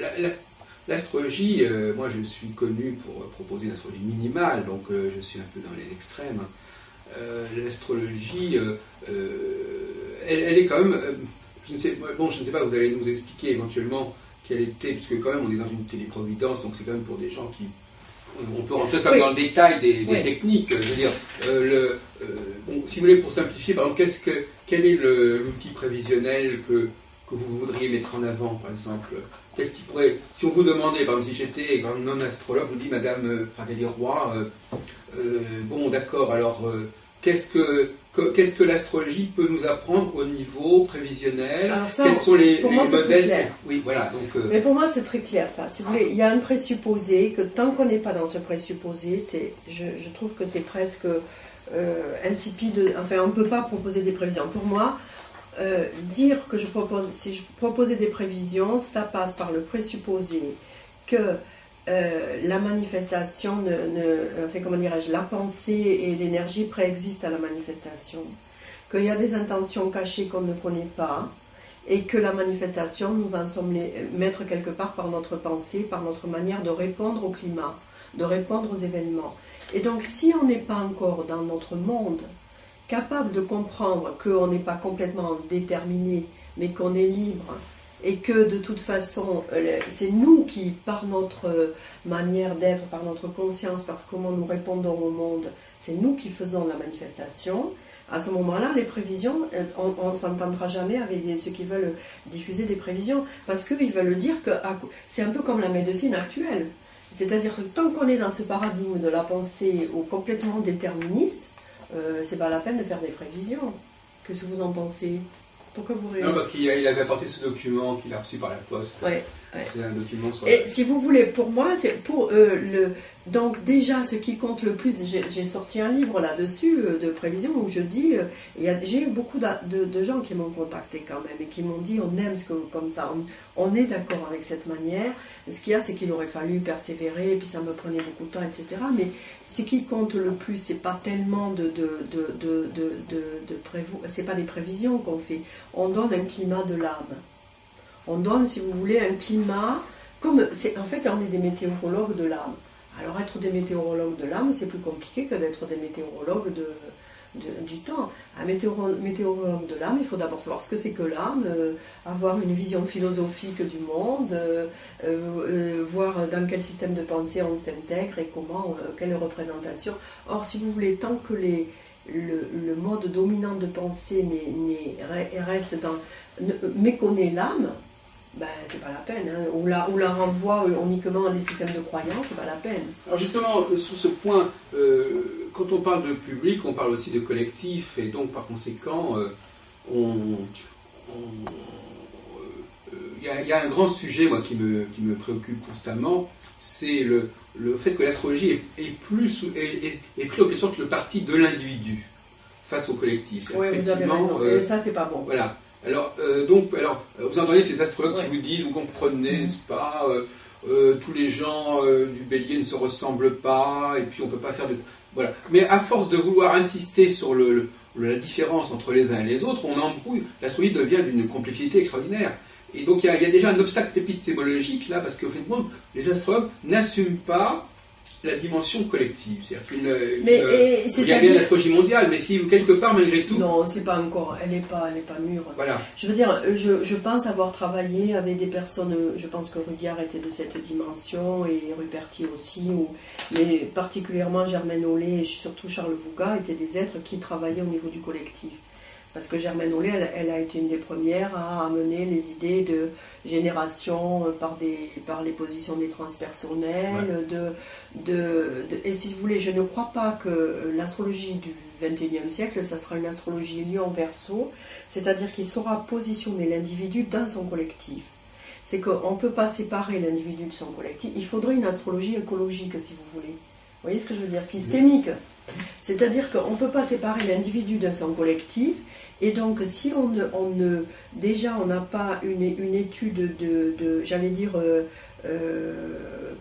Speaker 1: l'astrologie, moi je suis connu pour proposer une astrologie minimale, donc je suis un peu dans les extrêmes. L'astrologie, elle est quand même... je ne sais pas, vous allez nous expliquer éventuellement quelle était, puisque quand même on est dans une téléprovidence, donc c'est quand même pour des gens qui... On peut rentrer comme dans le détail des techniques. Je veux dire, bon, si vous voulez, pour simplifier, par exemple, quel est l'outil prévisionnel que vous voudriez mettre en avant, par exemple? Qu'est-ce qui pourrait, si on vous demandait, par exemple, si j'étais un non-astrologue, vous dit, Madame Pradélie-Roy, bon, d'accord, alors, qu'est-ce que l'astrologie peut nous apprendre au niveau prévisionnel? Quels sont les modèles? Oui, voilà. Donc,
Speaker 2: mais pour moi, c'est très clair, ça. Si vous voulez, il y a un présupposé, que tant qu'on n'est pas dans ce présupposé, je trouve que c'est presque insipide. Enfin, on ne peut pas proposer des prévisions. Pour moi, dire que si je proposais des prévisions, ça passe par le présupposé que la manifestation, enfin, comment dirais-je, la pensée et l'énergie préexistent à la manifestation, qu'il y a des intentions cachées qu'on ne connaît pas, et que la manifestation, nous en sommes maîtres quelque part par notre pensée, par notre manière de répondre au climat, de répondre aux événements. Et donc, si on n'est pas encore dans notre monde capable de comprendre qu'on n'est pas complètement déterminé, mais qu'on est libre, et que de toute façon, c'est nous qui, par notre manière d'être, par notre conscience, par comment nous répondons au monde, c'est nous qui faisons la manifestation. À ce moment-là, les prévisions, on ne s'entendra jamais avec ceux qui veulent diffuser des prévisions, parce qu'ils veulent dire que c'est un peu comme la médecine actuelle. C'est-à-dire que tant qu'on est dans ce paradigme de la pensée ou complètement déterministe, c'est pas la peine de faire des prévisions. Qu'est-ce que vous en pensez ? Pourquoi vous
Speaker 1: Non, parce qu'il avait apporté ce document qu'il a reçu par la poste.
Speaker 2: Ouais.
Speaker 1: C'est un document sur...
Speaker 2: Et si vous voulez, pour moi, c'est pour donc déjà, ce qui compte le plus, j'ai sorti un livre là-dessus, de prévision, où je dis, j'ai eu beaucoup de gens qui m'ont contacté quand même, et qui m'ont dit, on aime ce que comme ça, on est d'accord avec cette manière. Ce qu'il y a, c'est qu'il aurait fallu persévérer, et puis ça me prenait beaucoup de temps, etc. Mais ce qui compte le plus, c'est pas tellement c'est pas des prévisions qu'on fait, on donne un climat de l'âme. On donne, si vous voulez, un climat en fait, on est des météorologues de l'âme. Alors être des météorologues de l'âme, c'est plus compliqué que d'être des météorologues du temps. Un météorologue de l'âme, il faut d'abord savoir ce que c'est que l'âme, avoir une vision philosophique du monde, voir dans quel système de pensée on s'intègre et comment, quelle représentation. Or, si vous voulez, tant que le mode dominant de pensée reste méconnaît l'âme, ben, c'est pas la peine, hein. Ou la renvoie uniquement à des systèmes de croyance, c'est pas la peine.
Speaker 1: Alors justement, sur ce point, quand on parle de public, on parle aussi de collectif, et donc par conséquent, il y a un grand sujet, moi, qui me préoccupe constamment, c'est le fait que l'astrologie est pris en quelque sorte le parti de l'individu face au collectif.
Speaker 2: Oui, vous avez raison, et ça c'est pas bon.
Speaker 1: Voilà. Alors, vous entendez ces astrologues qui vous disent, vous comprenez, n'est-ce pas, tous les gens du bélier ne se ressemblent pas, et puis on ne peut pas faire de... Voilà. Mais à force de vouloir insister sur la différence entre les uns et les autres, on embrouille. L'astrologie devient d'une complexité extraordinaire. Et donc il y a déjà un obstacle épistémologique là, parce qu'au fait, les astrologues n'assument pas la dimension collective. C'est-à-dire qu'il y a bien l'astrologie mondiale, mais si quelque part, malgré tout...
Speaker 2: Non, c'est pas encore, elle n'est pas mûre.
Speaker 1: Voilà.
Speaker 2: Je veux dire, je pense avoir travaillé avec des personnes, je pense que Rudyard était de cette dimension, et Ruperti aussi, mais particulièrement Germaine Hollet et surtout Charles Vouga étaient des êtres qui travaillaient au niveau du collectif. Parce que Germaine Hollet, elle a été une des premières à amener les idées de génération par les positions des transpersonnels. Ouais. Et si vous voulez, je ne crois pas que l'astrologie du XXIe siècle, ça sera une astrologie lion-verso, c'est-à-dire qu'il saura positionner l'individu dans son collectif. C'est qu'on ne peut pas séparer l'individu de son collectif. Il faudrait une astrologie écologique, si vous voulez. Vous voyez ce que je veux dire? Systémique. C'est-à-dire qu'on ne peut pas séparer l'individu de son collectif. Et donc, si déjà on n'a pas une étude j'allais dire,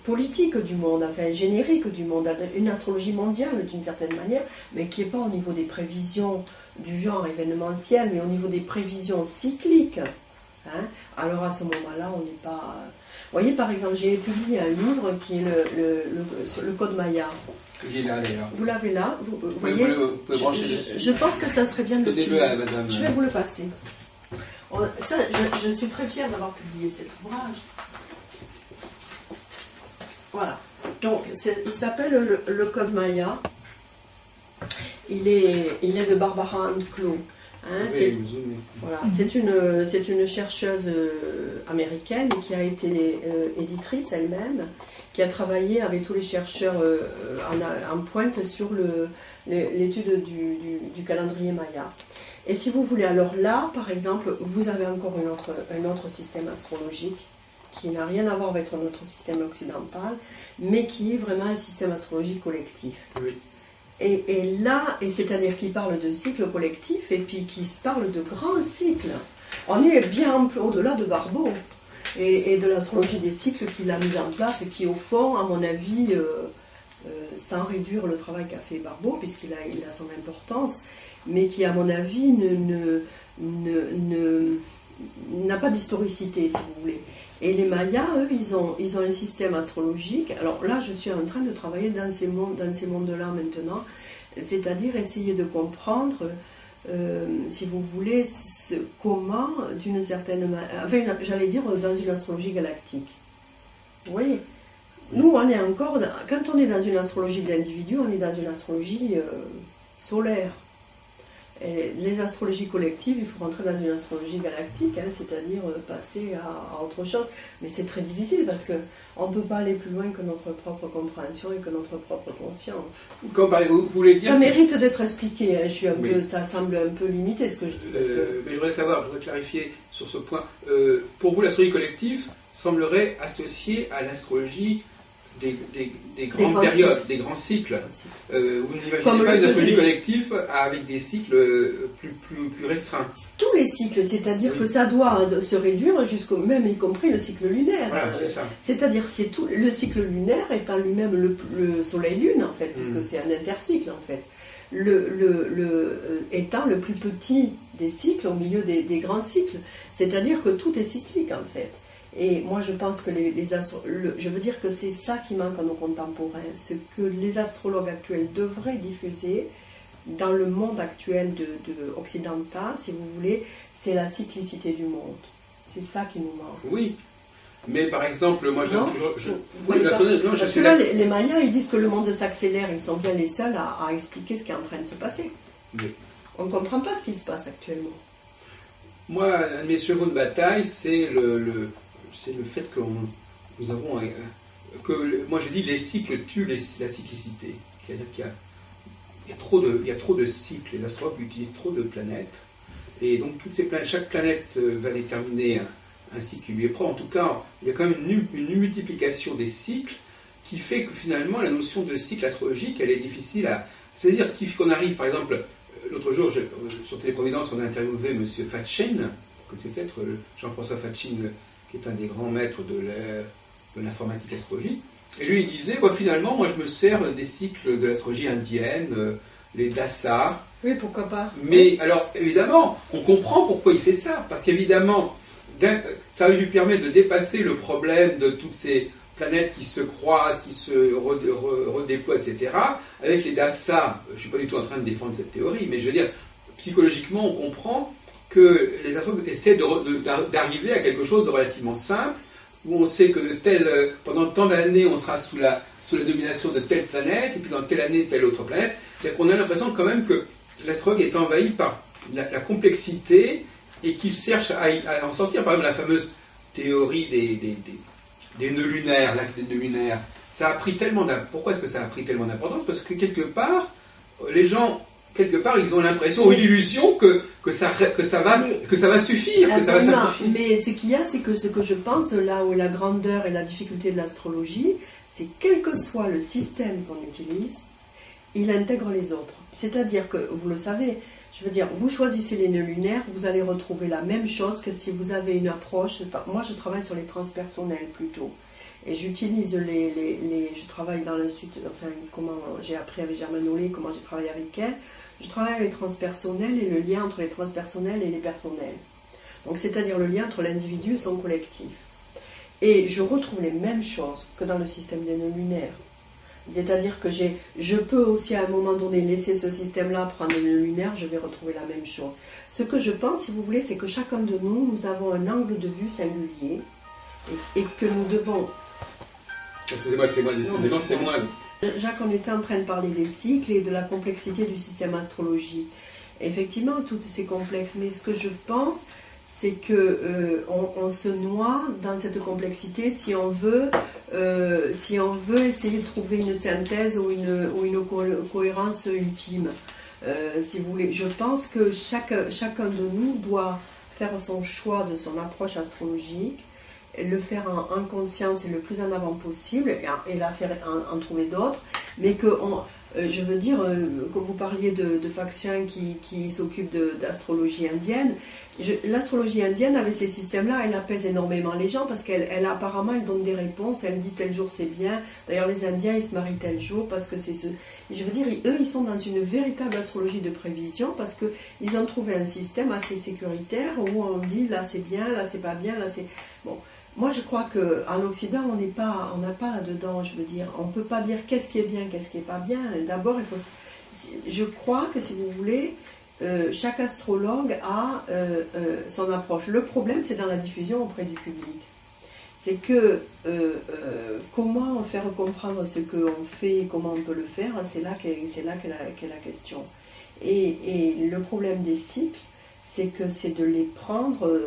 Speaker 2: politique du monde, enfin générique du monde, une astrologie mondiale d'une certaine manière, mais qui n'est pas au niveau des prévisions du genre événementiel, mais au niveau des prévisions cycliques, hein, alors à ce moment-là, on n'est pas... Vous voyez, par exemple, j'ai publié un livre qui est le Code Maya. Vous l'avez là, vous voyez, je pense que ça serait bien de le filmer. Je vais vous le passer. Ça, je suis très fière d'avoir publié cet ouvrage. Voilà. Donc, il s'appelle le Code Maya. Il est de Barbara Handclough. Hein, voilà. C'est une chercheuse américaine qui a été éditrice elle-même, qui a travaillé avec tous les chercheurs en pointe sur l'étude du calendrier Maya. Et si vous voulez, alors là, par exemple, vous avez encore un autre système astrologique qui n'a rien à voir avec notre système occidental, mais qui est vraiment un système astrologique collectif. Oui. Et là, c'est-à-dire qu'il parle de cycles collectifs et puis qu'il parle de grands cycles. On est bien au-delà de Barbeau et de l'astrologie des cycles qu'il a mis en place et qui, au fond, à mon avis, sans réduire le travail qu'a fait Barbeau, puisqu'il a son importance, mais qui, à mon avis, n'a pas d'historicité, si vous voulez. Et les Mayas, eux, ils ont un système astrologique. Alors là, je suis en train de travailler dans ces mondes-là maintenant, c'est-à-dire essayer de comprendre, si vous voulez, comment, d'une certaine manière, enfin, j'allais dire, dans une astrologie galactique. Vous voyez, nous, on est encore, quand on est dans une astrologie d'individu, on est dans une astrologie solaire. Et les astrologies collectives, il faut rentrer dans une astrologie galactique, hein, c'est-à-dire passer à autre chose. Mais c'est très difficile parce qu'on ne peut pas aller plus loin que notre propre compréhension et que notre propre conscience.
Speaker 1: Comme vous voulez dire...
Speaker 2: Ça mérite d'être expliqué, hein, ça semble un peu limité ce que je dis. Parce que...
Speaker 1: Mais je voudrais clarifier sur ce point. Pour vous, l'astrologie collective semblerait associée à l'astrologie des grandes périodes, des grands cycles. Vous n'imaginez pas une astrologie collective avec des cycles plus restreints.
Speaker 2: Tous les cycles, c'est-à-dire que ça doit se réduire jusqu'au même, y compris le cycle lunaire.
Speaker 1: Voilà, c'est ça.
Speaker 2: C'est-à-dire c'est tout le cycle lunaire étant lui-même le Soleil-Lune, en fait, puisque c'est un intercycle, en fait. Étant le plus petit des cycles au milieu des grands cycles. C'est-à-dire que tout est cyclique, en fait. Et moi, je pense que je veux dire que c'est ça qui manque à nos contemporains. Ce que les astrologues actuels devraient diffuser dans le monde actuel occidental, si vous voulez, c'est la cyclicité du monde. C'est ça qui nous manque.
Speaker 1: Oui. Mais par exemple, moi,
Speaker 2: parce que là, les Mayas, ils disent que le monde s'accélère. Ils sont bien les seuls à expliquer ce qui est en train de se passer.
Speaker 1: Oui.
Speaker 2: On ne comprend pas ce qui se passe actuellement.
Speaker 1: Moi, un de mes chevaux de bataille, c'est le fait que nous avons... moi, je dis les cycles tuent la cyclicité. C'est-à-dire qu'il y a trop de cycles. Les astrologues utilisent trop de planètes. Et donc, chaque planète va déterminer un cycle qui lui est propre. En tout cas, il y a quand même une multiplication des cycles qui fait que finalement, la notion de cycle astrologique, elle est difficile à saisir. Ce qui fait qu'on arrive, par exemple, l'autre jour, sur Téléprovidence, on a interviewé M. Fatchin, que c'est peut-être Jean-François Fatchin, qui est un des grands maîtres de l'informatique astrologique. Et lui, il disait, finalement, moi, je me sers des cycles de l'astrologie indienne, les dasas.
Speaker 2: Oui, pourquoi pas.
Speaker 1: Mais alors, évidemment, on comprend pourquoi il fait ça. Parce qu'évidemment, ça lui permet de dépasser le problème de toutes ces planètes qui se croisent, qui se redéploient, etc. Avec les dasas, je ne suis pas du tout en train de défendre cette théorie, mais je veux dire, psychologiquement, on comprend que les astrologues essaient d'arriver à quelque chose de relativement simple, où on sait que pendant tant d'années, on sera sous la domination de telle planète, et puis dans telle année, telle autre planète. C'est-à-dire qu'on a l'impression quand même que l'astrologue est envahi par la complexité et qu'il cherche à en sortir. Par exemple, la fameuse théorie des nœuds lunaires, l'axe des nœuds lunaires. Ça a pris tellement d'importance. Pourquoi est-ce que ça a pris tellement d'importance? Parce que quelque part, les gens, ils ont l'impression ou l'illusion que ça va suffire, que ça va simplifier.
Speaker 2: Mais ce qu'il y a, c'est que ce que je pense, là où est la grandeur et la difficulté de l'astrologie, c'est quel que soit le système qu'on utilise, il intègre les autres. C'est-à-dire que, vous le savez, je veux dire, vous choisissez les nœuds lunaires, vous allez retrouver la même chose que si vous avez une approche. Moi, je travaille sur les transpersonnels plutôt. Et j'utilise je travaille dans le sud, enfin, comment j'ai appris avec Germaine Olé, comment j'ai travaillé avec elle. Je travaille avec les transpersonnels et le lien entre les transpersonnels et les personnels. Donc, c'est-à-dire le lien entre l'individu et son collectif. Et je retrouve les mêmes choses que dans le système des nœuds lunaires. C'est-à-dire que je peux aussi à un moment donné laisser ce système-là prendre le lunaire, je vais retrouver la même chose. Ce que je pense, si vous voulez, c'est que chacun de nous avons un angle de vue singulier et que nous devons...
Speaker 1: Excusez-moi, c'est moi.
Speaker 2: Jacques, on était en train de parler des cycles et de la complexité du système astrologique. Effectivement, tout c'est complexe, mais ce que je pense, c'est que on se noie dans cette complexité si on veut essayer de trouver une synthèse ou une cohérence ultime. Si vous voulez, je pense que chacun de nous doit faire son choix de son approche astrologique, et le faire en conscience et le plus en avant possible, et la faire en trouver d'autres, mais que je veux dire, que vous parliez de Fatchin qui s'occupe d'astrologie indienne. L'astrologie indienne, avec ces systèmes-là, elle apaise énormément les gens parce qu'elle apparemment, elle donne des réponses, elle dit tel jour c'est bien. D'ailleurs, les Indiens, ils se marient tel jour parce que c'est ce... Je veux dire, eux, ils sont dans une véritable astrologie de prévision parce qu'ils ont trouvé un système assez sécuritaire où on dit là c'est bien, là c'est pas bien, là c'est... Bon. Moi, je crois qu'en Occident, on n'a pas là-dedans, je veux dire. On ne peut pas dire qu'est-ce qui est bien, qu'est-ce qui n'est pas bien. D'abord, je crois que, si vous voulez, chaque astrologue a son approche. Le problème, c'est dans la diffusion auprès du public. C'est que comment faire comprendre ce qu'on fait, comment on peut le faire, c'est là qu'est la question. Et le problème des cycles, c'est que c'est de les prendre,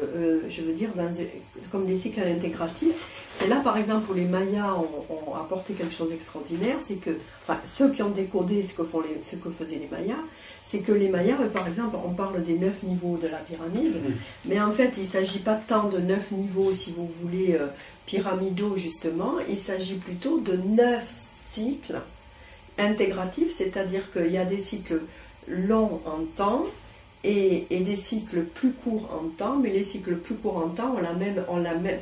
Speaker 2: je veux dire, comme des cycles intégratifs. C'est là, par exemple, où les Mayas ont apporté quelque chose d'extraordinaire, c'est que, enfin, ceux qui ont décodé ce que faisaient les Mayas, c'est que les Mayas, par exemple, on parle des 9 niveaux de la pyramide, mais en fait, il ne s'agit pas tant de 9 niveaux, si vous voulez, pyramidaux, justement, il s'agit plutôt de 9 cycles intégratifs, c'est-à-dire qu'il y a des cycles longs en temps, et des cycles plus courts en temps, mais les cycles plus courts en temps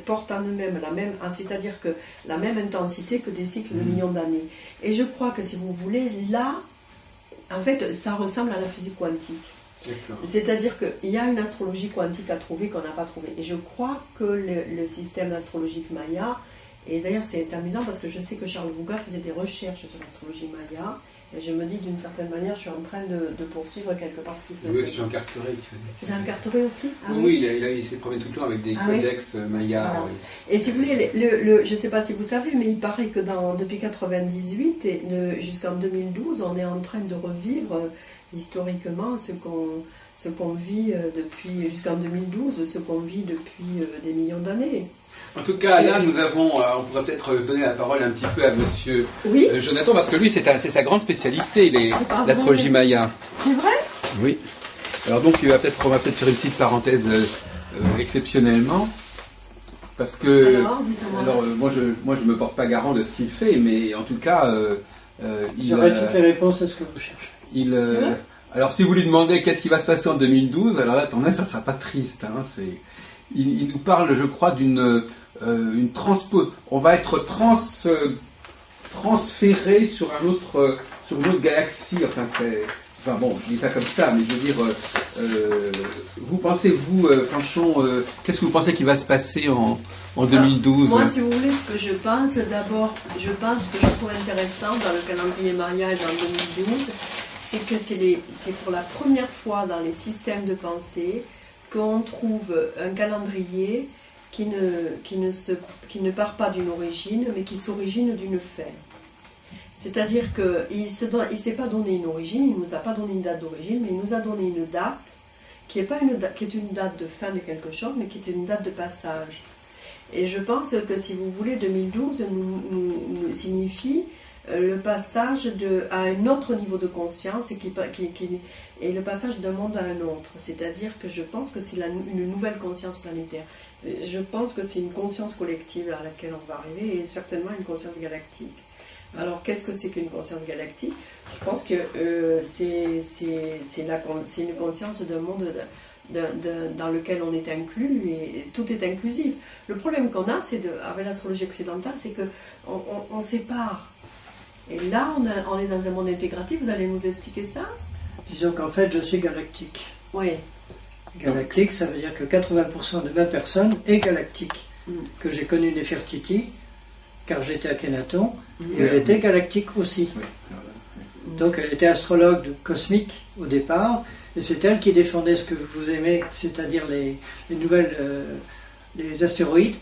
Speaker 2: portent en eux-mêmes c'est-à-dire que la même intensité que des cycles de millions d'années. Et je crois que, si vous voulez, là, en fait, ça ressemble à la physique quantique. C'est-à-dire qu'il y a une astrologie quantique à trouver qu'on n'a pas trouvée. Et je crois que le système astrologique maya, et d'ailleurs c'est amusant parce que je sais que Charles Vouga faisait des recherches sur l'astrologie maya, et je me dis d'une certaine manière, je suis en train de poursuivre quelque part ce qu'il faisait.
Speaker 1: Oui, c'est Jean Carteret qui faisait.
Speaker 2: Jean Carteret aussi
Speaker 1: Oui, il s'est promené tout le temps avec des codex maya.
Speaker 2: Voilà. Et si vous voulez, je ne sais pas si vous savez, mais il paraît que depuis 1998 et jusqu'en 2012, on est en train de revivre historiquement ce qu'on vit depuis jusqu'en 2012, ce qu'on vit depuis des millions d'années.
Speaker 1: En tout cas, là, on pourrait peut-être donner la parole un petit peu à monsieur Jonathan, parce que lui, c'est sa grande spécialité, l'astrologie maya.
Speaker 2: C'est vrai?
Speaker 1: Oui. Alors donc, on va peut-être faire une petite parenthèse exceptionnellement, parce que... Alors, moi, je me porte pas garant de ce qu'il fait, mais en tout cas...
Speaker 3: J'aurai toutes les réponses à ce que vous cherchez.
Speaker 1: Alors, si vous lui demandez qu'est-ce qui va se passer en 2012, alors là, attendez, ça ne sera pas triste. Hein, il nous parle, je crois, on va être transféré sur une autre galaxie. Enfin bon, je dis ça comme ça, mais je veux dire, vous pensez, Fanchon, qu'est-ce que vous pensez qu'il va se passer en 2012?
Speaker 2: Moi, si vous voulez, ce que je pense, d'abord, que je trouve intéressant dans le calendrier maya et dans 2012, c'est que c'est pour la première fois dans les systèmes de pensée qu'on trouve un calendrier qui ne part pas d'une origine, mais qui s'origine d'une fin. C'est-à-dire qu'il ne s'est pas donné une origine, il ne nous a pas donné une date d'origine, mais il nous a donné une date qui est une date de fin de quelque chose, mais qui est une date de passage. Et je pense que, si vous voulez, 2012 nous signifie le passage à un autre niveau de conscience et le passage d'un monde à un autre. C'est-à-dire que je pense que c'est une nouvelle conscience planétaire. Je pense que c'est une conscience collective à laquelle on va arriver et certainement une conscience galactique. Alors, qu'est-ce que c'est qu'une conscience galactique? Je pense que c'est une conscience d'un monde dans lequel on est inclus et tout est inclusif. Le problème qu'on a, avec l'astrologie occidentale, c'est qu'on sépare. Et là, on est dans un monde intégratif. Vous allez nous expliquer ça?
Speaker 3: Disons qu'en fait, je suis galactique.
Speaker 2: Oui.
Speaker 3: Galactique, ça veut dire que 80% de ma personne est galactique. Que j'ai connu Nefertiti, car j'étais à Akhenaton, et elle était galactique aussi. Donc elle était astrologue cosmique au départ, et c'est elle qui défendait ce que vous aimez, c'est-à-dire les astéroïdes,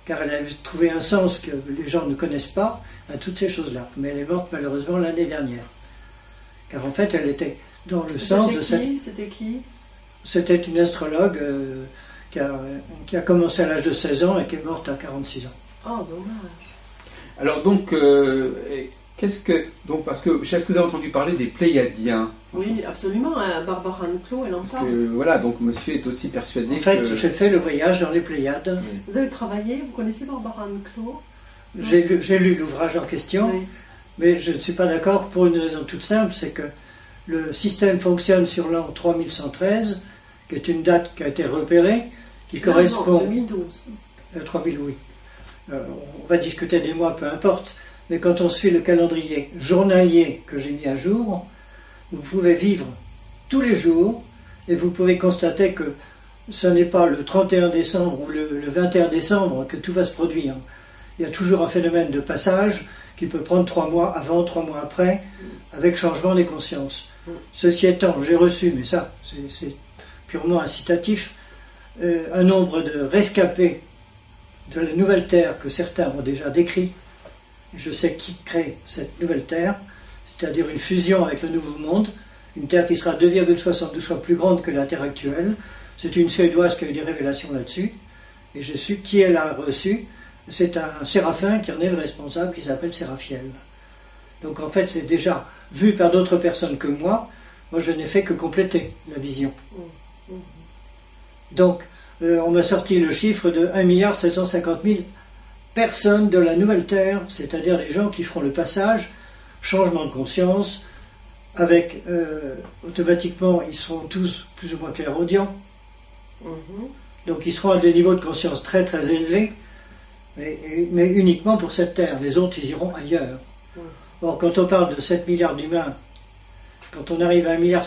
Speaker 3: car elle avait trouvé un sens que les gens ne connaissent pas à toutes ces choses-là. Mais elle est morte malheureusement l'année dernière. Car en fait, elle était dans le sens de cette...
Speaker 2: C'était qui?
Speaker 3: C'était une astrologue qui a commencé à l'âge de 16 ans et qui est morte à 46 ans.
Speaker 2: Oh, dommage.
Speaker 1: Alors donc, parce que est-ce que vous avez entendu parler des Pléiadiens?
Speaker 2: Oui, absolument. Barbara Nclos, elle en parle.
Speaker 1: Voilà, donc monsieur est aussi persuadé
Speaker 3: En fait, j'ai fait le voyage dans les Pléiades.
Speaker 2: Oui. Vous avez travaillé, vous connaissez Barbara Nclos?
Speaker 3: J'ai lu l'ouvrage en question, oui. Mais je ne suis pas d'accord pour une raison toute simple, c'est que le système fonctionne sur l'an 3113, qui est une date qui a été repérée, qui correspond...
Speaker 2: 2012.
Speaker 3: 3000, oui. On va discuter des mois, peu importe. Mais quand on suit le calendrier journalier que j'ai mis à jour, vous pouvez vivre tous les jours et vous pouvez constater que ce n'est pas le 31 décembre ou le 21 décembre que tout va se produire. Il y a toujours un phénomène de passage qui peut prendre 3 mois avant, 3 mois après, avec changement des consciences. Ceci étant, j'ai reçu, mais ça, c'est purement incitatif, un nombre de rescapés de la nouvelle Terre que certains ont déjà décrit. Et je sais qui crée cette nouvelle Terre, c'est-à-dire une fusion avec le Nouveau Monde, une Terre qui sera 2,72 fois plus grande que la Terre actuelle. C'est une Suédoise qui a eu des révélations là-dessus, et j'ai su qui elle a reçu. C'est un séraphin qui en est le responsable, qui s'appelle Séraphiel. Donc en fait, c'est déjà vu par d'autres personnes que moi. Moi, je n'ai fait que compléter la vision. Donc, on m'a sorti le chiffre de 1 750 000 personnes de la nouvelle Terre, c'est-à-dire les gens qui feront le passage, changement de conscience, avec automatiquement, ils seront tous plus ou moins clairaudients. Donc ils seront à des niveaux de conscience très très élevés, mais uniquement pour cette Terre. Les autres, ils iront ailleurs. Or, quand on parle de 7 milliards d'humains Quand on arrive à 1,750 milliard,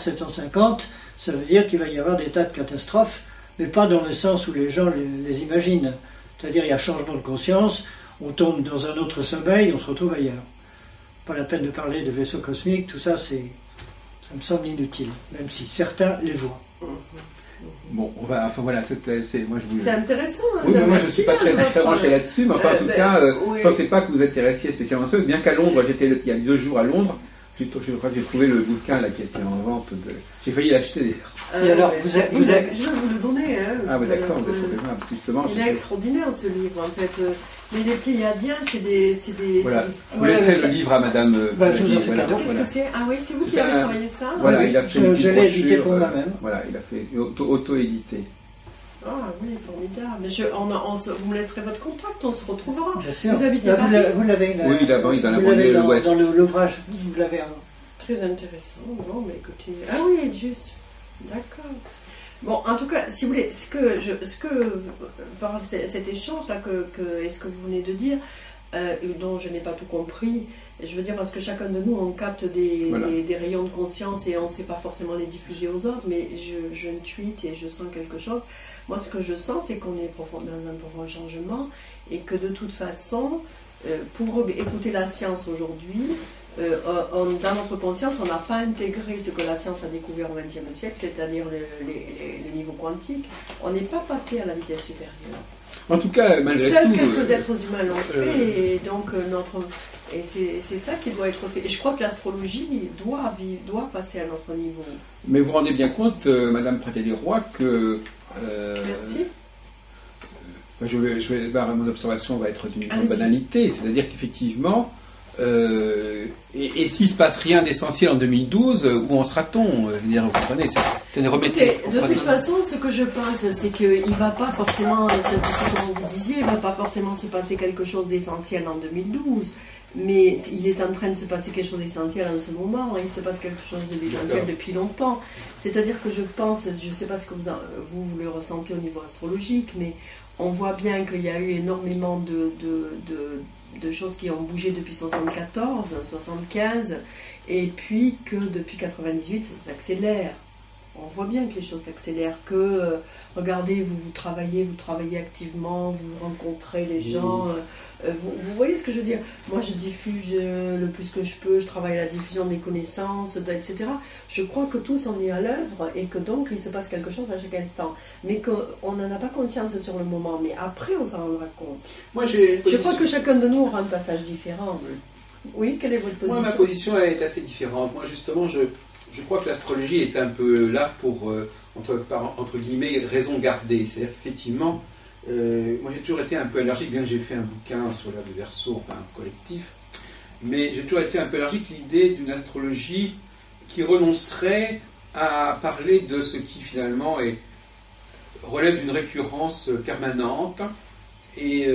Speaker 3: ça veut dire qu'il va y avoir des tas de catastrophes, mais pas dans le sens où les gens les imaginent. C'est-à-dire il y a changement de conscience, on tombe dans un autre sommeil, on se retrouve ailleurs. Pas la peine de parler de vaisseaux cosmiques, tout ça, ça me semble inutile, même si certains les voient.
Speaker 4: Bon, enfin voilà, moi je vous...
Speaker 2: C'est intéressant.
Speaker 4: Oui, mais moi je ne suis pas très branché là-dessus, mais enfin en tout cas, je ne pensais pas que vous intéressiez spécialement à ça, bien qu'à Londres, j'étais il y a 2 jours à Londres, je crois que j'ai trouvé le bouquin là qui était en vente, j'ai failli l'acheter d'ailleurs.
Speaker 3: Et alors,
Speaker 2: je vais vous le donner.
Speaker 4: Ah oui, d'accord, vous êtes bien, justement.
Speaker 2: Il est extraordinaire ce livre, en fait. Mais les Pléiadiens, c'est des...
Speaker 4: Voilà, je vous laisserai le livre à madame...
Speaker 3: je vous en fais cadeau.
Speaker 2: Qu'est-ce que c'est? Ah oui, c'est vous qui avez travaillé ça?
Speaker 4: Voilà, il a fait
Speaker 3: je l'ai édité pour moi-même.
Speaker 4: Voilà, il a fait auto-édité.
Speaker 2: Ah oui, formidable. Vous me laisserez votre contact, on se retrouvera.
Speaker 3: Bien sûr.
Speaker 2: Vous habitez Paris?
Speaker 3: Vous l'avez
Speaker 4: Oui, d'abord, dans la banlieue de l'Ouest.
Speaker 3: Dans l'ouvrage, vous l'avez.
Speaker 2: Très intéressant. Bon, mais écoutez... Ah oui, juste. D'accord. Bon, en tout cas, si vous voulez, par cet échange-là et ce que vous venez de dire, dont je n'ai pas tout compris, je veux dire parce que chacun de nous, on capte des rayons de conscience et on ne sait pas forcément les diffuser aux autres, mais je tweete et je sens quelque chose. Moi, ce que je sens, c'est qu'on est dans un profond changement et que de toute façon, pour écouter la science aujourd'hui, dans notre conscience, on n'a pas intégré ce que la science a découvert au XXe siècle, c'est-à-dire les niveaux quantiques. On n'est pas passé à la vitesse supérieure.
Speaker 4: En tout cas, malgré
Speaker 2: Seuls
Speaker 4: tout...
Speaker 2: quelques êtres humains l'ont fait, et donc c'est ça qui doit être fait. Et je crois que l'astrologie doit passer à notre niveau.
Speaker 4: Mais vous vous rendez bien compte, Madame Prété-des-Rois, que...
Speaker 2: Merci.
Speaker 4: Mon observation va être d'une grande banalité, c'est-à-dire qu'effectivement... et s'il ne se passe rien d'essentiel en 2012, où en sera-t-on? Je veux dire, vous comprenez,
Speaker 2: de toute façon, ce que je pense, c'est qu'il ne va pas forcément, comme vous disiez, il ne va pas forcément se passer quelque chose d'essentiel en 2012, mais il est en train de se passer quelque chose d'essentiel en ce moment, il se passe quelque chose d'essentiel depuis longtemps. C'est-à-dire que je pense, je ne sais pas ce que vous le ressentez au niveau astrologique, mais on voit bien qu'il y a eu énormément de choses qui ont bougé depuis 74, 75, et puis que depuis 98, ça s'accélère. On voit bien que les choses s'accélèrent, regardez, vous travaillez activement, vous rencontrez les gens, vous voyez ce que je veux dire. Moi, je diffuse le plus que je peux, je travaille à la diffusion des connaissances, etc. Je crois que tous on est à l'œuvre et que donc il se passe quelque chose à chaque instant. Mais qu'on n'en a pas conscience sur le moment, mais après on s'en rendra compte.
Speaker 1: Moi,
Speaker 2: je crois que chacun de nous aura un passage différent. Oui, quelle est votre position?
Speaker 1: Moi, ma position est assez différente. Moi, justement, je crois que l'astrologie est un peu là pour, entre guillemets, raison gardée. C'est-à-dire qu'effectivement, moi j'ai toujours été un peu allergique, bien que j'ai fait un bouquin sur l'ère du Verseau, enfin un collectif, mais j'ai toujours été un peu allergique à l'idée d'une astrologie qui renoncerait à parler de ce qui finalement relève d'une récurrence permanente et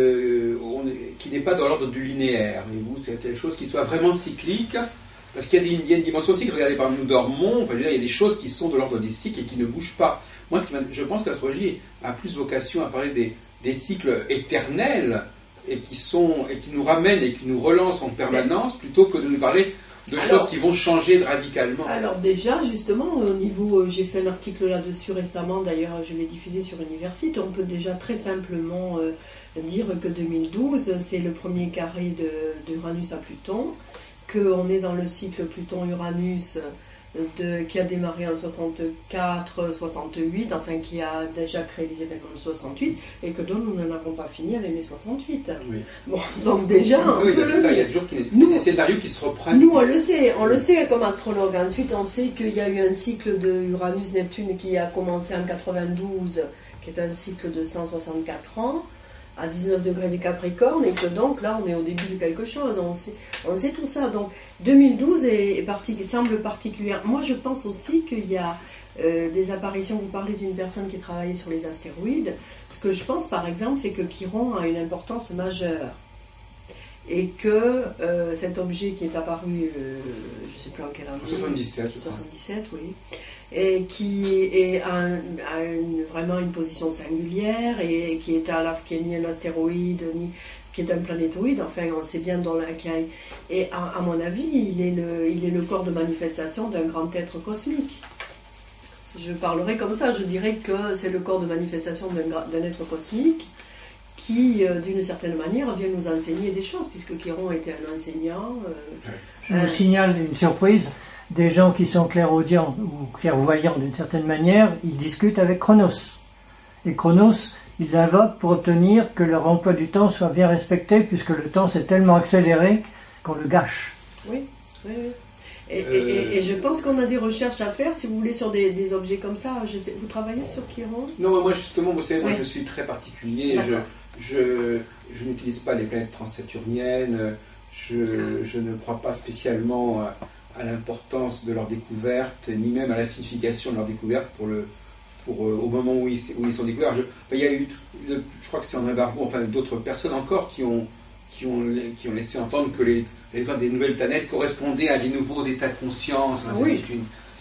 Speaker 1: qui n'est pas dans l'ordre du linéaire. C'est quelque chose qui soit vraiment cyclique. Parce qu'il y a une dimension cyclique. Regardez, par exemple, nous dormons, enfin, il y a des choses qui sont de l'ordre des cycles et qui ne bougent pas. Moi, je pense que l'astrologie a plus vocation à parler des cycles éternels et qui nous ramènent et qui nous relancent en permanence, plutôt que de nous parler de choses qui vont changer radicalement.
Speaker 2: Alors déjà, justement, au niveau, j'ai fait un article là-dessus récemment, d'ailleurs je l'ai diffusé sur Université, on peut déjà très simplement dire que 2012, c'est le premier carré d'Uranus à Pluton, qu'on est dans le cycle Pluton-Uranus qui a démarré en 64-68, enfin qui a déjà créé les événements de 68, et que donc nous n'en avons pas fini avec mai 68. Oui. Bon, donc déjà,
Speaker 1: il y a toujours des scénarios qui se reprennent.
Speaker 2: Nous, on le sait comme astrologue. Ensuite, on sait qu'il y a eu un cycle de Uranus-Neptune qui a commencé en 92, qui est un cycle de 164 ans, à 19 degrés du Capricorne, et que donc là on est au début de quelque chose, on sait tout ça. Donc 2012 semble particulier. Moi je pense aussi qu'il y a des apparitions. Vous parlez d'une personne qui travaillait sur les astéroïdes. Ce que je pense par exemple, c'est que Chiron a une importance majeure et que cet objet qui est apparu, je ne sais plus en quelle année, 77, oui, et qui a vraiment une position singulière et qui est ni un astéroïde, qui est un planétoïde, enfin on sait bien dans la caille. Et à mon avis, il est le corps de manifestation d'un grand être cosmique. Je parlerai comme ça, je dirais que c'est le corps de manifestation d'un être cosmique qui, d'une certaine manière, vient nous enseigner des choses, puisque Chiron était un enseignant.
Speaker 3: Je vous signale une surprise, des gens qui sont clairaudients ou clairvoyants d'une certaine manière, ils discutent avec Chronos. Et Chronos, il l'invoque pour obtenir que leur emploi du temps soit bien respecté, puisque le temps s'est tellement accéléré qu'on le gâche.
Speaker 2: Oui, oui, oui. Et je pense qu'on a des recherches à faire, si vous voulez, sur des objets comme ça. Vous travaillez sur Chiron?
Speaker 1: Non, moi justement, vous savez, moi je suis très particulier. Je n'utilise pas les planètes transsaturniennes. Je ne crois pas spécialement à l'importance de leur découverte, ni même à la signification de leur découverte au moment où ils sont découverts. Il y a eu, je crois que c'est André Barbeau, enfin d'autres personnes encore qui ont laissé entendre que les des nouvelles planètes correspondaient à des nouveaux états de conscience.
Speaker 2: Oui.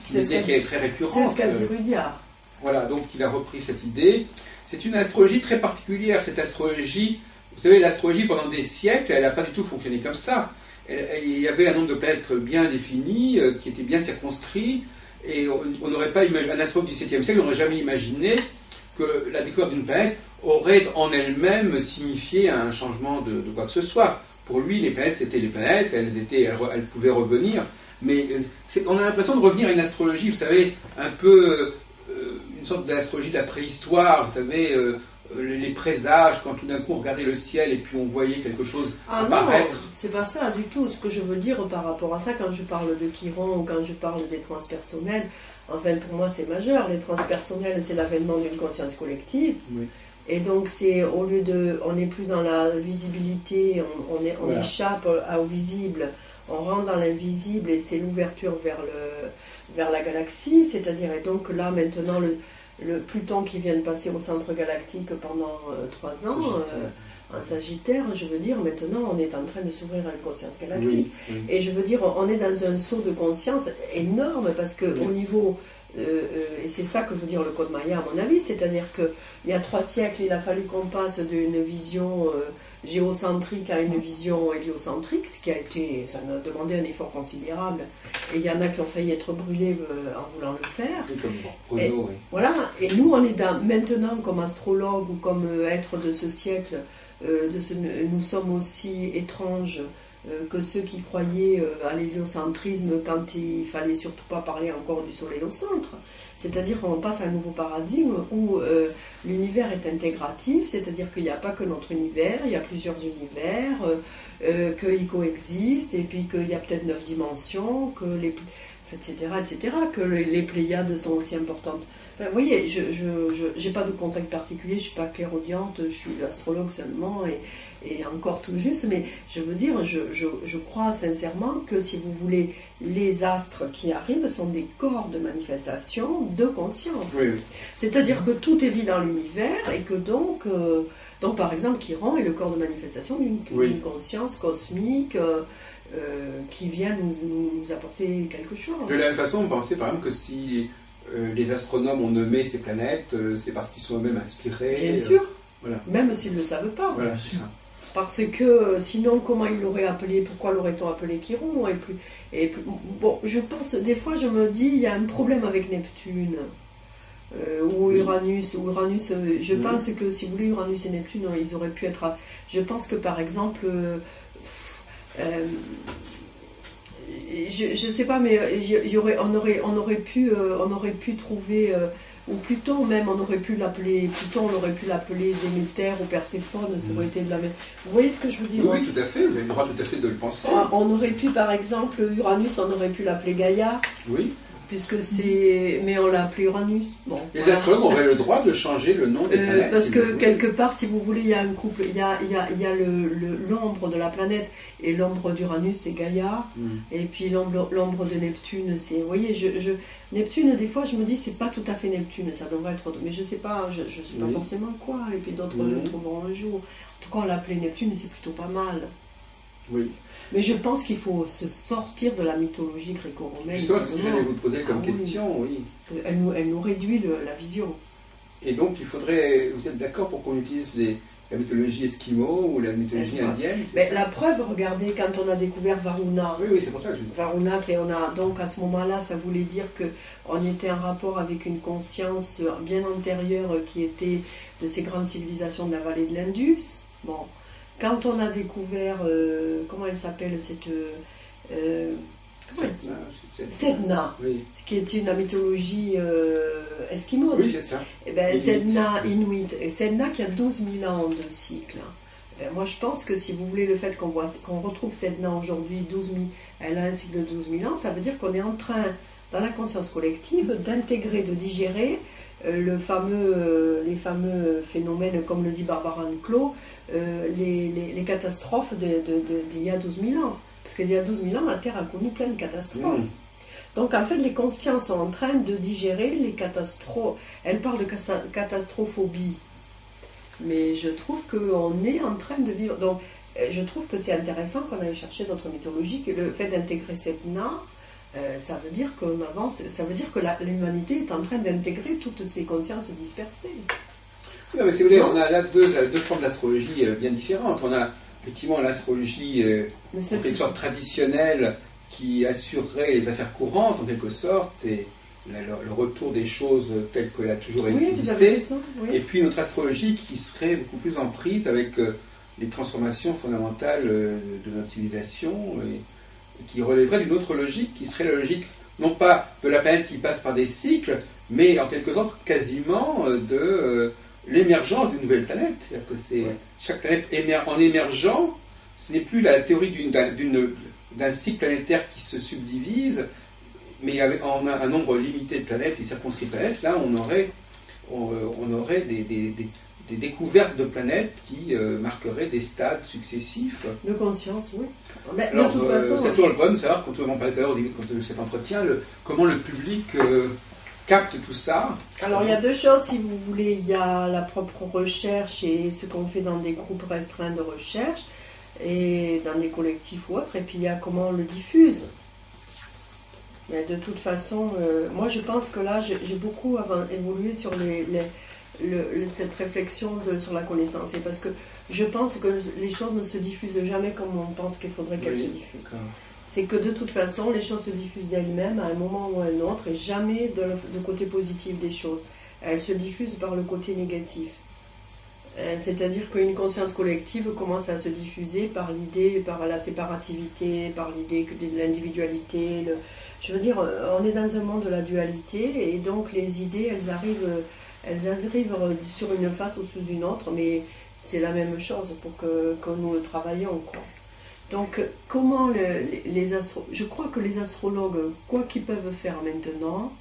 Speaker 1: C'est une idée qui est très récurrente.
Speaker 2: C'est ce qu'a dit Rudyard.
Speaker 1: Voilà, donc il a repris cette idée. C'est une astrologie très particulière. Cette astrologie, vous savez, l'astrologie pendant des siècles, elle n'a pas du tout fonctionné comme ça. Il y avait un nombre de planètes bien défini, qui était bien circonscrit, et on n'aurait pas imaginé, un astrologue du 7e siècle n'aurait jamais imaginé que la découverte d'une planète aurait en elle-même signifié un changement de quoi que ce soit. Pour lui, les planètes, c'était les planètes, elles pouvaient revenir, mais on a l'impression de revenir à une astrologie, vous savez, un peu une sorte d'astrologie de la préhistoire, vous savez, les présages, quand tout d'un coup on regardait le ciel et puis on voyait quelque chose apparaître.
Speaker 2: Non, c'est pas ça du tout. Ce que je veux dire par rapport à ça, quand je parle de Chiron ou quand je parle des transpersonnels, enfin pour moi c'est majeur. Les transpersonnels, c'est l'avènement d'une conscience collective. Oui. Et donc on n'est plus dans la visibilité, on échappe au visible, on rentre dans l'invisible et c'est l'ouverture vers la galaxie, c'est-à-dire, et donc là maintenant le Pluton qui vient de passer au centre galactique pendant 3 ans, en Sagittaire, je veux dire, maintenant on est en train de s'ouvrir à une conscience galactique. Oui, oui. Et je veux dire, on est dans un saut de conscience énorme parce qu'au niveau... et c'est ça que veut dire le code Maya à mon avis, c'est-à-dire qu'il y a 3 siècles, il a fallu qu'on passe d'une vision géocentrique à une vision héliocentrique, ça a demandé un effort considérable, et il y en a qui ont failli être brûlés en voulant le faire. Oui. Voilà, et nous on est maintenant comme astrologue ou comme être de ce siècle, nous sommes aussi étranges que ceux qui croyaient à l'héliocentrisme quand il fallait surtout pas parler encore du soleil au centre. C'est-à-dire qu'on passe à un nouveau paradigme où l'univers est intégratif, c'est-à-dire qu'il n'y a pas que notre univers, il y a plusieurs univers, qu'ils coexistent, et puis qu'il y a peut-être 9 dimensions, etc., que les Pléiades sont aussi importantes. Enfin, vous voyez, je n'ai pas de contact particulier, je ne suis pas clairaudiente, je suis astrologue seulement, et encore tout juste, mais je veux dire, je crois sincèrement que, si vous voulez, les astres qui arrivent sont des corps de manifestation de conscience. Oui. C'est-à-dire que tout est vu dans l'univers, et que donc par exemple, Chiron est le corps de manifestation d'une conscience cosmique qui vient nous apporter quelque chose.
Speaker 1: De la même façon, on pensait par exemple que si les astronomes ont nommé ces planètes, c'est parce qu'ils sont eux-mêmes inspirés.
Speaker 2: Bien sûr,
Speaker 1: voilà.
Speaker 2: Même s'ils ne le savent pas.
Speaker 1: Voilà, c'est ça.
Speaker 2: Parce que sinon, comment ils l'auraient appelé, pourquoi l'aurait-on appelé Chiron bon, je pense, des fois je me dis, il y a un problème avec Neptune, ou Uranus, je pense que, si vous voulez, Uranus et Neptune, ils auraient pu être... Je pense que, par exemple... je sais pas, mais on aurait pu trouver... ou Pluton même, on aurait pu l'appeler Déméter ou Perséphone, ça aurait été de la même... Vous voyez ce que je veux dire?
Speaker 1: Oui, tout à fait, vous avez le droit tout à fait de le penser.
Speaker 2: On aurait pu, par exemple, Uranus, on aurait pu l'appeler Gaïa.
Speaker 1: Oui.
Speaker 2: Puisque c'est... Mais on l'a appelé Uranus. Bon,
Speaker 1: les astrologues auraient le droit de changer le nom des planètes.
Speaker 2: Parce que quelque part, si vous voulez, il y a un couple, il y a l'ombre de la planète, et l'ombre d'Uranus, c'est Gaïa, et puis l'ombre de Neptune, c'est... Vous voyez, Neptune, des fois, je me dis, c'est pas tout à fait Neptune, ça devrait être... Mais je sais pas, je sais pas forcément quoi, et puis d'autres le trouveront un jour. En tout cas, on l'a appelé Neptune, et c'est plutôt pas mal.
Speaker 1: Oui.
Speaker 2: Mais je pense qu'il faut se sortir de la mythologie gréco-romaine.
Speaker 1: Justement, c'est ce que j'allais vous poser comme question, oui.
Speaker 2: Elle nous réduit la vision.
Speaker 1: Et donc, il faudrait... Vous êtes d'accord pour qu'on utilise la mythologie esquimau ou la mythologie indienne.
Speaker 2: Mais la preuve, regardez, quand on a découvert Varuna.
Speaker 1: Oui, c'est pour ça que je dis.
Speaker 2: Varuna, donc à ce moment-là, ça voulait dire qu'on était en rapport avec une conscience bien antérieure qui était de ces grandes civilisations de la vallée de l'Indus. Bon, quand on a découvert, comment elle s'appelle cette... Sedna,
Speaker 1: oui.
Speaker 2: Qui est la mythologie esquimaude.
Speaker 1: Oui, c'est ça.
Speaker 2: Et ben, Sedna, Inuit. Et Sedna qui a 12 000 ans de cycle. Ben, moi, je pense que si vous voulez, le fait qu'on retrouve Sedna aujourd'hui, elle a un cycle de 12 000 ans, ça veut dire qu'on est en train, dans la conscience collective, d'intégrer, de digérer les fameux phénomènes, comme le dit Barbara Nclos, les catastrophes d'il y a 12 000 ans. Parce qu'il y a 12 000 ans, la Terre a connu plein de catastrophes. Donc en fait, les consciences sont en train de digérer les catastrophes. Elle parle de catastrophobie. Mais je trouve qu'on est en train de vivre. Donc je trouve que c'est intéressant qu'on aille chercher notre mythologie, que le fait d'intégrer Sedna, ça veut dire qu'on avance, ça veut dire que l'humanité est en train d'intégrer toutes ces consciences dispersées.
Speaker 1: Non, mais si vous voulez, on a là deux formes d'astrologie bien différentes. On a effectivement l'astrologie en quelque sorte traditionnelle qui assurerait les affaires courantes en quelque sorte et le retour des choses telles qu'elle a toujours existé.
Speaker 2: Oui.
Speaker 1: Et puis notre astrologie qui serait beaucoup plus en prise avec les transformations fondamentales de notre civilisation et qui relèverait d'une autre logique qui serait la logique non pas de la planète qui passe par des cycles, mais en quelque sorte quasiment de l'émergence d'une nouvelle planète. C'est-à-dire que chaque planète en émergeant, ce n'est plus la théorie d'un cycle planétaire qui se subdivise, mais en un nombre limité de planètes et circonscrits de planètes. Là, on aurait des découvertes de planètes qui marqueraient des stades successifs.
Speaker 2: De conscience, oui.
Speaker 1: Alors,
Speaker 2: de toute façon,
Speaker 1: c'est toujours le problème de savoir, quand on parlait tout à l'heure au début de cet entretien, comment le public capte tout ça.
Speaker 2: Alors il y a deux choses, si vous voulez. Il y a la propre recherche et ce qu'on fait dans des groupes restreints de recherche et dans des collectifs ou autres, et puis il y a comment on le diffuse. Mais de toute façon, moi je pense que là j'ai beaucoup évolué sur cette réflexion sur la connaissance, et parce que je pense que les choses ne se diffusent jamais comme on pense qu'il faudrait qu'elles se diffusent. C'est que de toute façon, les choses se diffusent d'elles-mêmes à un moment ou à un autre, et jamais de côté positif des choses. Elles se diffusent par le côté négatif. C'est-à-dire qu'une conscience collective commence à se diffuser par l'idée, par la séparativité, par l'idée de l'individualité. Je veux dire, on est dans un monde de la dualité, et donc les idées, elles arrivent sur une face ou sous une autre, mais c'est la même chose pour que nous le travaillions, quoi. Donc, comment je crois que les astrologues, quoi qu'ils peuvent faire maintenant,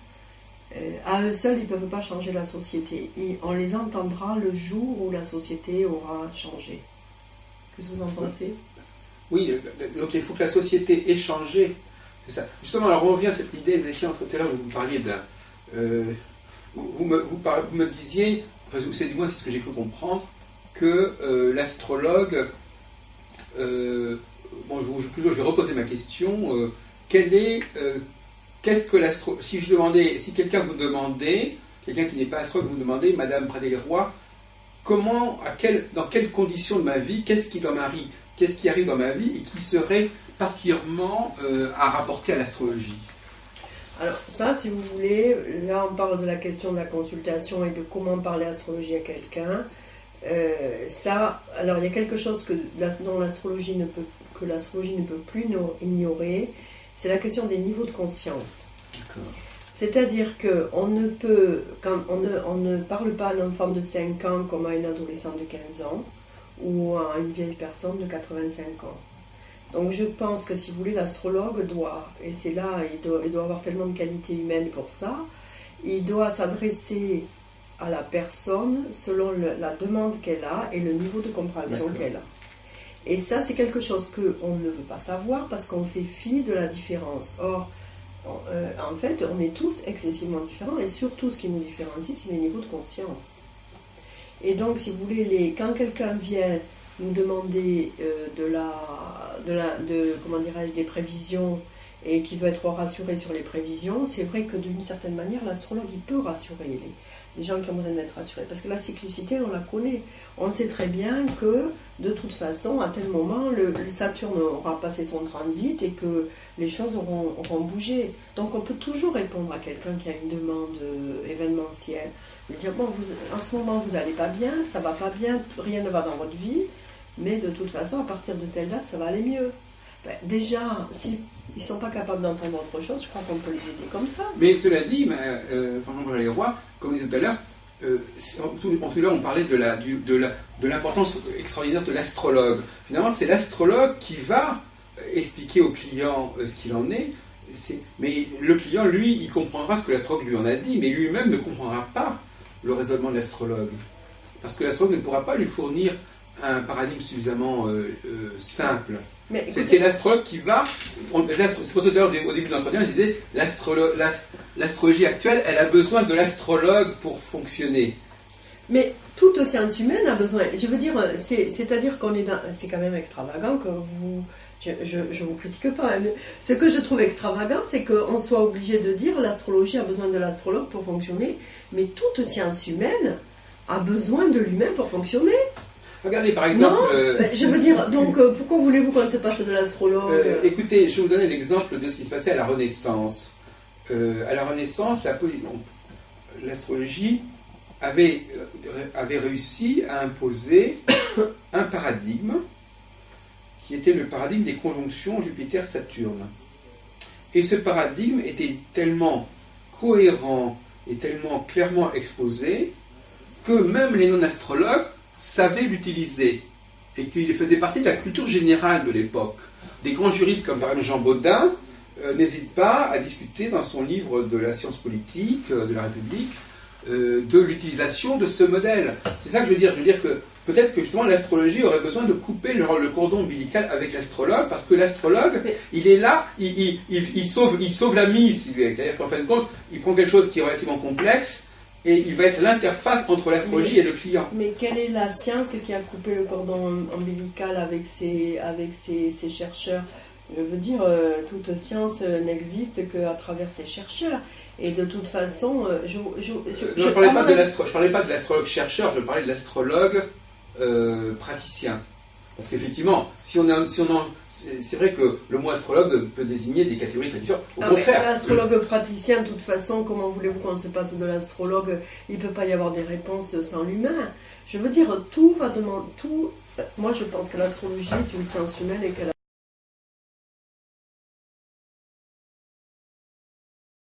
Speaker 2: à eux seuls, ils ne peuvent pas changer la société. Et on les entendra le jour où la société aura changé. Qu'est-ce que vous en pensez?
Speaker 1: Oui, donc il faut que la société ait changé. C'est ça. Justement, alors on revient à cette idée, tout à l'heure, vous parliez d'un... vous me disiez, enfin, c'est du moins c'est ce que j'ai cru comprendre, que l'astrologue... je vais reposer ma question. Qu'est-ce que si quelqu'un vous demandait, quelqu'un qui n'est pas astrologue vous demandait, Madame Pradé-Leroy, dans quelles conditions de ma vie, qu'est-ce qui arrive dans ma vie et qui serait particulièrement à rapporter à l'astrologie?
Speaker 2: Alors ça, si vous voulez, là on parle de la question de la consultation et de comment parler astrologie à quelqu'un. Alors il y a quelque chose dont l'astrologie ne peut plus ignorer, c'est la question des niveaux de conscience.
Speaker 1: D'accord.
Speaker 2: C'est-à-dire qu'on ne peut, on ne parle pas à un enfant de 5 ans comme à une adolescente de 15 ans ou à une vieille personne de 85 ans. Donc je pense que si vous voulez, l'astrologue doit, et c'est là, il doit avoir tellement de qualités humaines pour ça, il doit s'adresser à la personne selon la demande qu'elle a et le niveau de compréhension qu'elle a. Et ça, c'est quelque chose qu'on ne veut pas savoir parce qu'on fait fi de la différence. Or, en fait, on est tous excessivement différents, et surtout ce qui nous différencie, c'est les niveaux de conscience. Et donc, si vous voulez, quand quelqu'un vient nous demander des prévisions et qui veut être rassuré sur les prévisions, c'est vrai que d'une certaine manière, l'astrologue, il peut rassurer les gens qui ont besoin d'être rassurés. Parce que la cyclicité, on la connaît. On sait très bien que, de toute façon, à tel moment, le Saturne aura passé son transit et que les choses auront bougé. Donc on peut toujours répondre à quelqu'un qui a une demande événementielle. Lui dire, bon, en ce moment, vous n'allez pas bien, ça ne va pas bien, rien ne va dans votre vie, mais de toute façon, à partir de telle date, ça va aller mieux. Ben, déjà, s'ils ne sont pas capables d'entendre autre chose, je crois qu'on peut les aider comme ça.
Speaker 1: Mais cela dit, Franck les Rois, comme je disais tout à l'heure, en tout cas, on parlait de l'importance extraordinaire de l'astrologue. Finalement, c'est l'astrologue qui va expliquer au client ce qu'il en est. Mais le client, lui, il comprendra ce que l'astrologue lui en a dit, mais lui-même ne comprendra pas le raisonnement de l'astrologue. Parce que l'astrologue ne pourra pas lui fournir un paradigme suffisamment simple. C'est l'astrologue qui va... C'est pour tout à l'heure, au début de l'entretien, je disais, l'astrologie actuelle, elle a besoin de l'astrologue pour fonctionner.
Speaker 2: Mais toute science humaine a besoin... Je veux dire, c'est-à-dire qu'on est dans... C'est quand même extravagant que vous... Je ne vous critique pas. Hein, ce que je trouve extravagant, c'est qu'on soit obligé de dire l'astrologie a besoin de l'astrologue pour fonctionner, mais toute science humaine a besoin de l'humain pour fonctionner.
Speaker 1: Regardez par exemple...
Speaker 2: Non, je veux dire, donc pourquoi voulez-vous qu'on se passe de l'astrologue
Speaker 1: Écoutez, je vais vous donner l'exemple de ce qui se passait à la Renaissance. À la Renaissance, l'astrologie avait réussi à imposer un paradigme qui était le paradigme des conjonctions Jupiter-Saturne. Et ce paradigme était tellement cohérent et tellement clairement exposé que même les non-astrologues savaient l'utiliser et qu'il faisait partie de la culture générale de l'époque. Des grands juristes comme par exemple Jean Bodin n'hésitent pas à discuter dans son livre de la science politique de la République de l'utilisation de ce modèle. C'est ça que je veux dire. Je veux dire que peut-être que justement l'astrologie aurait besoin de couper le cordon ombilical avec l'astrologue, parce que l'astrologue, il est là, il sauve la mise. C'est-à-dire qu'en fin de compte, il prend quelque chose qui est relativement complexe et il va être l'interface entre l'astrologie et le client.
Speaker 2: Mais quelle est la science qui a coupé le cordon ombilical avec ses chercheurs? Je veux dire, toute science n'existe qu'à travers ses chercheurs. Et de toute façon, je
Speaker 1: ne parlais pas de l'astrologue chercheur, je parlais de l'astrologue praticien. Parce qu'effectivement, c'est vrai que le mot astrologue peut désigner des catégories très différentes. Au contraire.
Speaker 2: L'astrologue praticien, de toute façon, comment voulez-vous qu'on se passe de l'astrologue? Il ne peut pas y avoir des réponses sans l'humain. Je veux dire, tout va demander... Moi, je pense que l'astrologie est une science humaine et qu'elle